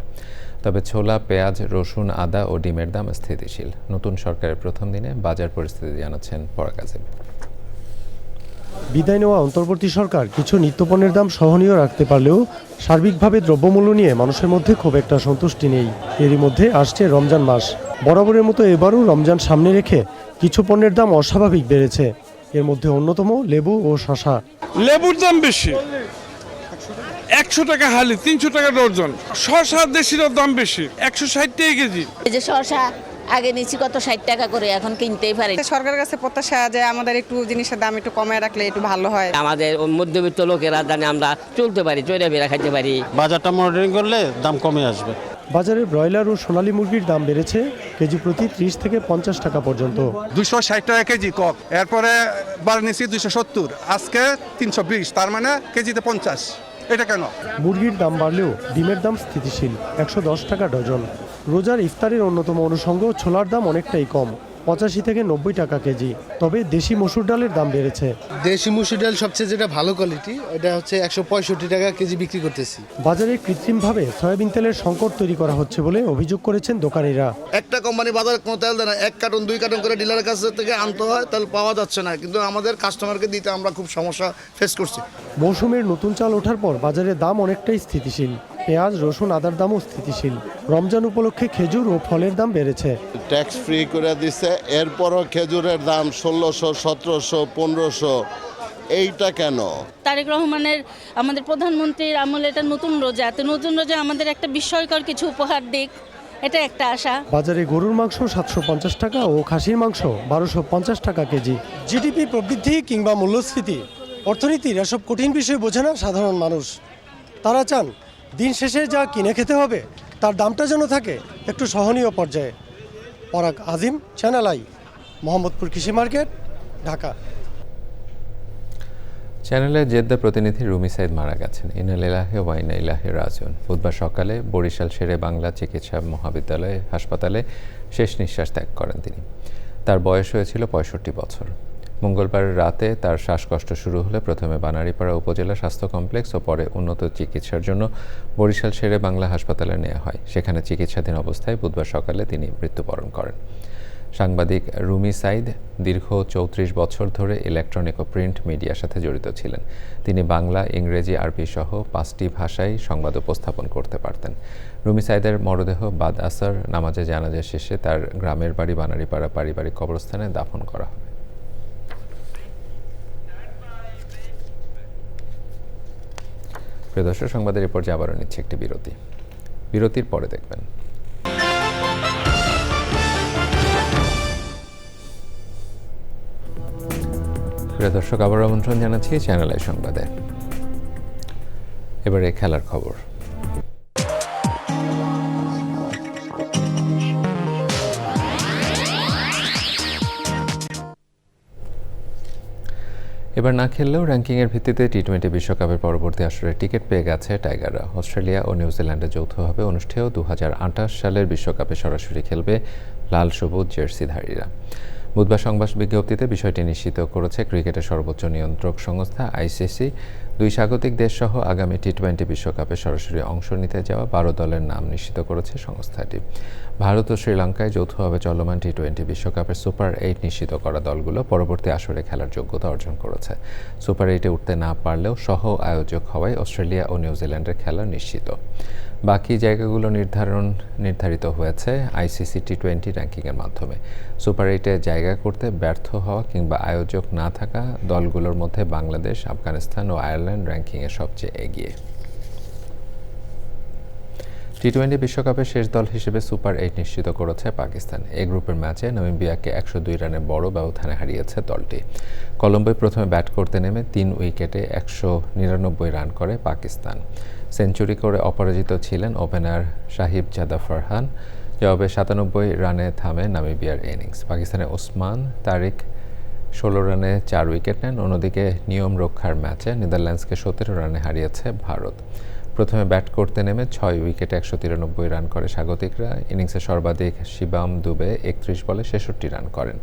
তবে ছোলা, পেঁয়াজ, রসুন, আদা ও ডিমের দাম স্থিতিশীল। নতুন সরকারের প্রথম দিনে বাজার পরিস্থিতি জানাচ্ছেন পরাগ আজিম। বিদায় নেওয়া অন্তর্বর্তী সরকার কিছু নিত্যপণ্যের দাম সহনীয় রাখতে পারলেও সার্বিকভাবে দ্রব্যমূল্য নিয়ে মানুষের মধ্যে খুব একটা সন্তুষ্টি নেই। এরই মধ্যে আসছে রমজান মাস। বরাবরের মতো এবারও রমজান সামনে রেখে কিছু পণ্যের দাম অস্বাভাবিক বেড়েছে। এর মধ্যে অন্যতম লেবু ও শসা। লেবুর দাম বেশি, 100 টাকা হালি, 300 টাকা ডর্জন। শসা দেশির দাম বেশি, 160 টাকা কেজি। এই যে শসা আগে নিচ্ছি কত 60 টাকা করে, এখন কিনতেই পারি। সরকারের কাছে প্রত্যাশা যে আমাদের একটু জিনিসের দাম একটু কমায় রাখলে একটু ভালো হয়। আমাদের মধ্যবিত্ত লোকেরা জানে আমরা চলতে পারি, চলে বেড়া খাইতে পারি। বাজারটা মনিটরিং করলে দাম কমে আসবে। বাজারে ব্রয়লার ও সোনালী মুরগির দাম বেড়েছে কেজি প্রতি 30 থেকে 50 টাকা পর্যন্ত। 260 টাকা কেজি কক, এরপরে বার নিচ্ছি 270, আজকে 320, তার মানে কেজিতে 50। এটা কেন? মুরগির দাম বাড়লেও ডিমের দাম স্থিতিশীল, 110 টাকা ডজন। রোজার ইফতারের অন্যতম অনুষঙ্গ ছোলার দাম অনেকটাই কম, 85 থেকে 90 টাকা কেজি। তবে দেশি মসুর ডালের দাম বেড়েছে। দেশি মসুর ডাল সবচেয়ে যেটা ভালো কোয়ালিটি, এটা হচ্ছে 165 টাকা কেজি বিক্রি করতেছি। বাজারে কৃত্রিমভাবে সয়াবিন তেলের সংকট তৈরি করা হচ্ছে বলে অভিযোগ করেছেন দোকানিরা। একটা কোম্পানি বাজারে কোনো তেল দেয় না, 1 কার্টন 2 কার্টন করে ডিলারের কাছ থেকে আনতে হয়, তেল পাওয়া যাচ্ছে না, কিন্তু আমাদের কাস্টমারকে দিতে আমরা খুব সমস্যা ফেস করছি। মৌসুমের নতুন চাল ওঠার পর বাজারে দাম অনেকটাই স্থিতিশীল। পেঁয়াজ, রসুন, আদার দামও স্থিতিশীল। রমজান উপলক্ষে খেজুর ও ফলের দাম বেড়েছে। ট্যাক্স ফ্রি করে দিছে, এরপরও খেজুরের দাম 1600, 1700, 1500। এইটা কেন? তারেক রহমানের আমাদের প্রধানমন্ত্রীর আমলে এটা নতুন রোজা, নতুন রোজা আমাদের একটা বিস্ময়কর কিছু উপহার দিক, এটা একটা আশা। বাজারে গরুর মাংস 750 টাকা ও খাসির মাংস 1250 টাকা কেজি। জিডিপি প্রবৃদ্ধি কিংবা মূল্যস্ফীতি, অর্থনীতির এসব কঠিন বিষয় বোঝে না সাধারণ মানুষ। তারা চান দিন শেষে যা কিনে খেতে হবে তার দামটা যেন থাকে একটু সহনীয় পর্যায়ে। পরাগ আজিম, চ্যানেল আই, মোহাম্মদপুর কৃষি মার্কেট, ঢাকা। চ্যানেলের জেদ্দা প্রতিনিধি রুমি সাইদ মারা গেছেন। ইন্না লিল্লাহি ওয়া ইন্না ইলাইহি রাজিউন। বুধবার সকালে বরিশাল শেরে বাংলা চিকিৎসা হাসপাতালে শেষ নিঃশ্বাস ত্যাগ করেন তিনি। তার বয়স হয়েছিল 65 বছর। মঙ্গলবার রাতে তার শ্বাসকষ্ট শুরু হলে প্রথমে বানারীপাড়া উপজেলা স্বাস্থ্য কমপ্লেক্স ও পরে উন্নত চিকিৎসার জন্য বরিশাল শেরে বাংলা হাসপাতালে নেওয়া হয়। সেখানে চিকিৎসাধীন অবস্থায় বুধবার সকালে তিনি মৃত্যুবরণ করেন। সাংবাদিক রুমি সাইদ দীর্ঘ ৩৪ বছর ধরে ইলেকট্রনিক ও প্রিন্ট মিডিয়ার সাথে জড়িত ছিলেন। তিনি বাংলা, ইংরেজি, আরবি সহ 5টি ভাষায় সংবাদ উপস্থাপন করতে পারতেন। রুমি সাইদের মরদেহ বাদ আসর নামাজে জানাজা শেষে তার গ্রামের বাড়ি বানারীপাড়া পারিবারিক কবরস্থানে দাফন করা হবে। প্রিয় দর্শক, সংবাদের এরপর আবারও নিচ্ছে একটি বিরতি। বিরতির পরে দেখবেন প্রিয় দর্শক, আবার আমন্ত্রণ জানাচ্ছি চ্যানেল আই সংবাদে। এবারে খেলার খবর। এবার না খেললেও র্যাঙ্কিংয়ের ভিত্তিতে টি-20 বিশ্বকাপের পরবর্তী আসরে টিকিট পেয়ে গেছে টাইগাররা। অস্ট্রেলিয়া ও নিউজিল্যান্ডে যৌথভাবে অনুষ্ঠেয় 2028 সালের বিশ্বকাপে সরাসরি খেলবে লাল সবুজ জার্সিধারীরা। বুধবার সংবাদ বিজ্ঞপ্তিতে বিষয়টি নিশ্চিত করেছে ক্রিকেটের সর্বোচ্চ নিয়ন্ত্রক সংস্থা আইসিসি। 2 স্বাগতিক দেশসহ আগামী টি-20 বিশ্বকাপে সরাসরি অংশ নিতে যাওয়া 12 দলের নাম নিশ্চিত করেছে সংস্থাটি। ভারত ও শ্রীলঙ্কায় যৌথভাবে চলমান টি-20 বিশ্বকাপের সুপার 8 নিশ্চিত করা দলগুলো পরবর্তী আসরে খেলার যোগ্যতা অর্জন করেছে। সুপার 8-এ উঠতে না পারলেও সহ আয়োজক হওয়ায় অস্ট্রেলিয়া ও নিউজিল্যান্ডের খেলা নিশ্চিত। বাকি জায়গাগুলো নির্ধারিত হয়েছে আইসিসি টি-20 র্যাঙ্কিংয়ের মাধ্যমে। সুপার 8-এ জায়গা করতে ব্যর্থ হওয়া কিংবা আয়োজক না থাকা দলগুলোর মধ্যে বাংলাদেশ, আফগানিস্তান ও আয়ারল্যান্ড র্যাঙ্কিংয়ে সবচেয়ে এগিয়ে। টি-20 বিশ্বকাপের শেষ দল হিসেবে সুপার 8 নিশ্চিত করেছে পাকিস্তান। এই গ্রুপের ম্যাচে নামিবিয়াকে 102 রানের বড় ব্যবধানে হারিয়েছে দলটি। কলম্বোয় প্রথমে ব্যাট করতে নেমে 3 উইকেটে 199 রান করে পাকিস্তান। সেঞ্চুরি করে অপরাজিত ছিলেন ওপেনার সাহিবজাদা ফারহান। জবাবে 97 রানে থামে নামিবিয়ার ইনিংস। পাকিস্তানের ওসমান তারিক 16 রানে 4 উইকেট নেন। অন্যদিকে নিয়ম রক্ষার ম্যাচে নেদারল্যান্ডসকে 17 রানে হারিয়েছে ভারত। প্রথমে ব্যাট করতে নেমে 6 উইকেটে 193 রান করে স্বাগতিকরা। ইনিংসে সর্বাধিক শিবাম দুবে 31 বলে 66 রান করেন।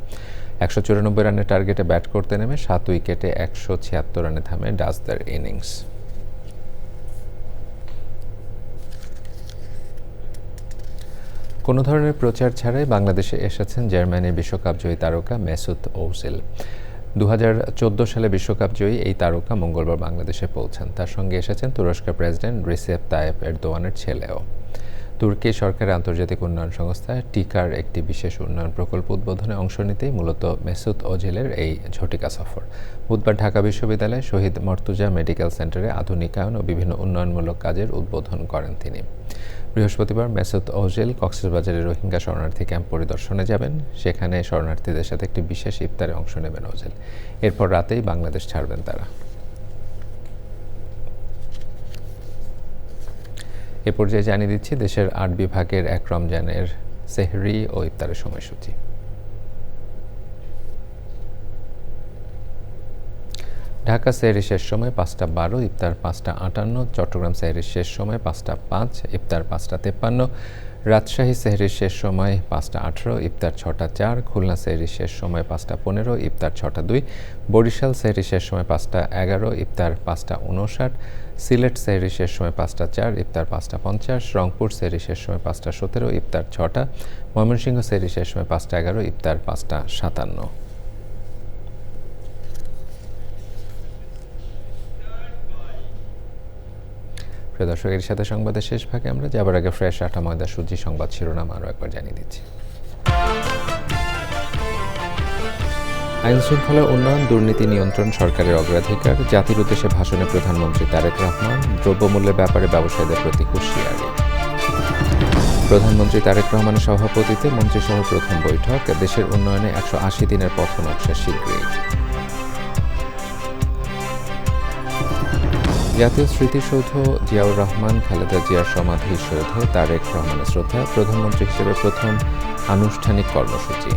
194 রানের টার্গেটে ব্যাট করতে নেমে 7 উইকেটে 176 রানে থামে ডাচদের ইনিংস। কোনো ধরনের প্রচার ছাড়াই বাংলাদেশে এসেছেন জার্মানির বিশ্বকাপ জয়ী তারকা মেসুত ওজিল। 2014 সালে বিশ্বকাপ জয়ী এই তারকা মঙ্গলবার বাংলাদেশে পৌঁছান। তার সঙ্গে এসেছেন তুরস্কের প্রেসিডেন্ট রিসেপ তাইয়েপ এরদোয়ানের ছেলেও। তুর্কি সরকারের আন্তর্জাতিক উন্নয়ন সংস্থা টিকার একটি বিশেষ উন্নয়ন প্রকল্প উদ্বোধনে অংশ নিতেই মূলত মেসুত ওজিলের এই ঝটিকা সফর। বুধবার ঢাকা বিশ্ববিদ্যালয়ে শহীদ মর্তুজা মেডিকেল সেন্টারে আধুনিকায়ন ও বিভিন্ন উন্নয়নমূলক কাজের উদ্বোধন করেন তিনি। বৃহস্পতিবার মেসুত ওজিল কক্সবাজারের রোহিঙ্গা শরণার্থী ক্যাম্প পরিদর্শনে যাবেন। সেখানে শরণার্থীদের সাথে একটি বিশেষ ইফতারে অংশ নেবেন ওজিল। এরপর রাতেই বাংলাদেশ ছাড়বেন তারা। এ পর্যায়ে জানিয়ে দিচ্ছি দেশের 8 বিভাগের 1 রমজানের সেহরি ও ইফতারের সময়সূচি। ঢাকা সেহরি শেষ সময় 5টা 12, ইফতার 5টা 58। চট্টগ্রাম সেহরি শেষ সময় 5টা 5, ইফতার 5টা 53। রাজশাহী সেহরির শেষ সময় 5টা 18, ইফতার 6টা 4। খুলনা সেহরি শেষ সময় 5টা 15, ইফতার 6টা 2। বরিশাল সেহরি শেষ সময় 5টা 11, ইফতার 5টা 59। সিলেট সেহরি শেষ সময় 5টা 4, ইফতার 5টা 50। রংপুর সেহরি শেষ সময় 5টা 17, ইফতার 6টা। ময়মনসিংহ সেহরি শেষ সময় 5টা 11, ইফতার 5টা 57। প্রিয় দর্শক, এর সাথে সংবাদের শেষ ভাগে আমরা যাবার আগে ফ্রেশ আটা ময়দা সুজি সংবাদ শিরোনাম আরও একবার জানিয়ে দিচ্ছি। আইন শৃঙ্খলা উন্নয়ন, দুর্নীতি নিয়ন্ত্রণ সরকারের অগ্রাধিকার। জাতির উদ্দেশ্যে ভাষণে প্রধানমন্ত্রী তারেক রহমান। দ্রব্যমূল্যের ব্যাপারে ব্যবসায়ীদের প্রতি হুঁশিয়ারি। প্রধানমন্ত্রী তারেক রহমানের সভাপতিত্বে মন্ত্রিসভার প্রথম বৈঠক। দেশের উন্নয়নে 180 দিনের পথ নকশা শীঘ্রই। জাতীয় স্মৃতিসৌধ, জিয়াউর রহমান, খালেদা জিয়ার সমাধি সৌধে তারেক রহমানের শ্রদ্ধা। প্রধানমন্ত্রী হিসেবে প্রথম আনুষ্ঠানিক কর্মসূচি।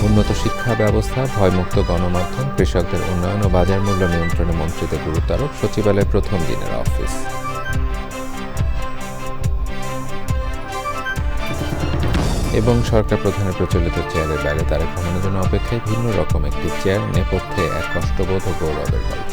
উন্নত শিক্ষা ব্যবস্থা, ভয়মুক্ত গণমাধ্যম, কৃষকদের উন্নয়ন ও বাজার মূল্য নিয়ন্ত্রণে মন্ত্রীদের গুরুত্ব আরোপ। সচিবালয়ের প্রথম দিনের অফিস। এবং সরকার প্রধানের প্রচলিত চেয়ারের বাইরে তারেক রহমানের জন্য অপেক্ষায় ভিন্ন রকম একটি চেয়ার, নেপথ্যে এক কষ্টবোধ ও গৌরবের গল্প।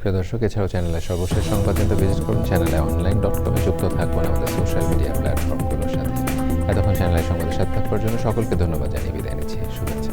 প্রিয় দর্শক, এছাড়াও চ্যানেলের সর্বশেষ সংবাদ জানতে ভিজিট করুন channelionline.com-এ। যুক্ত থাকবেন আমাদের সোশ্যাল মিডিয়া প্ল্যাটফর্মগুলোর সাথে। এতক্ষণ চ্যানেলের সংবাদের সাথে থাকবার জন্য সকলকে ধন্যবাদ জানিয়ে বিদায় নিচ্ছি। শুভেচ্ছা।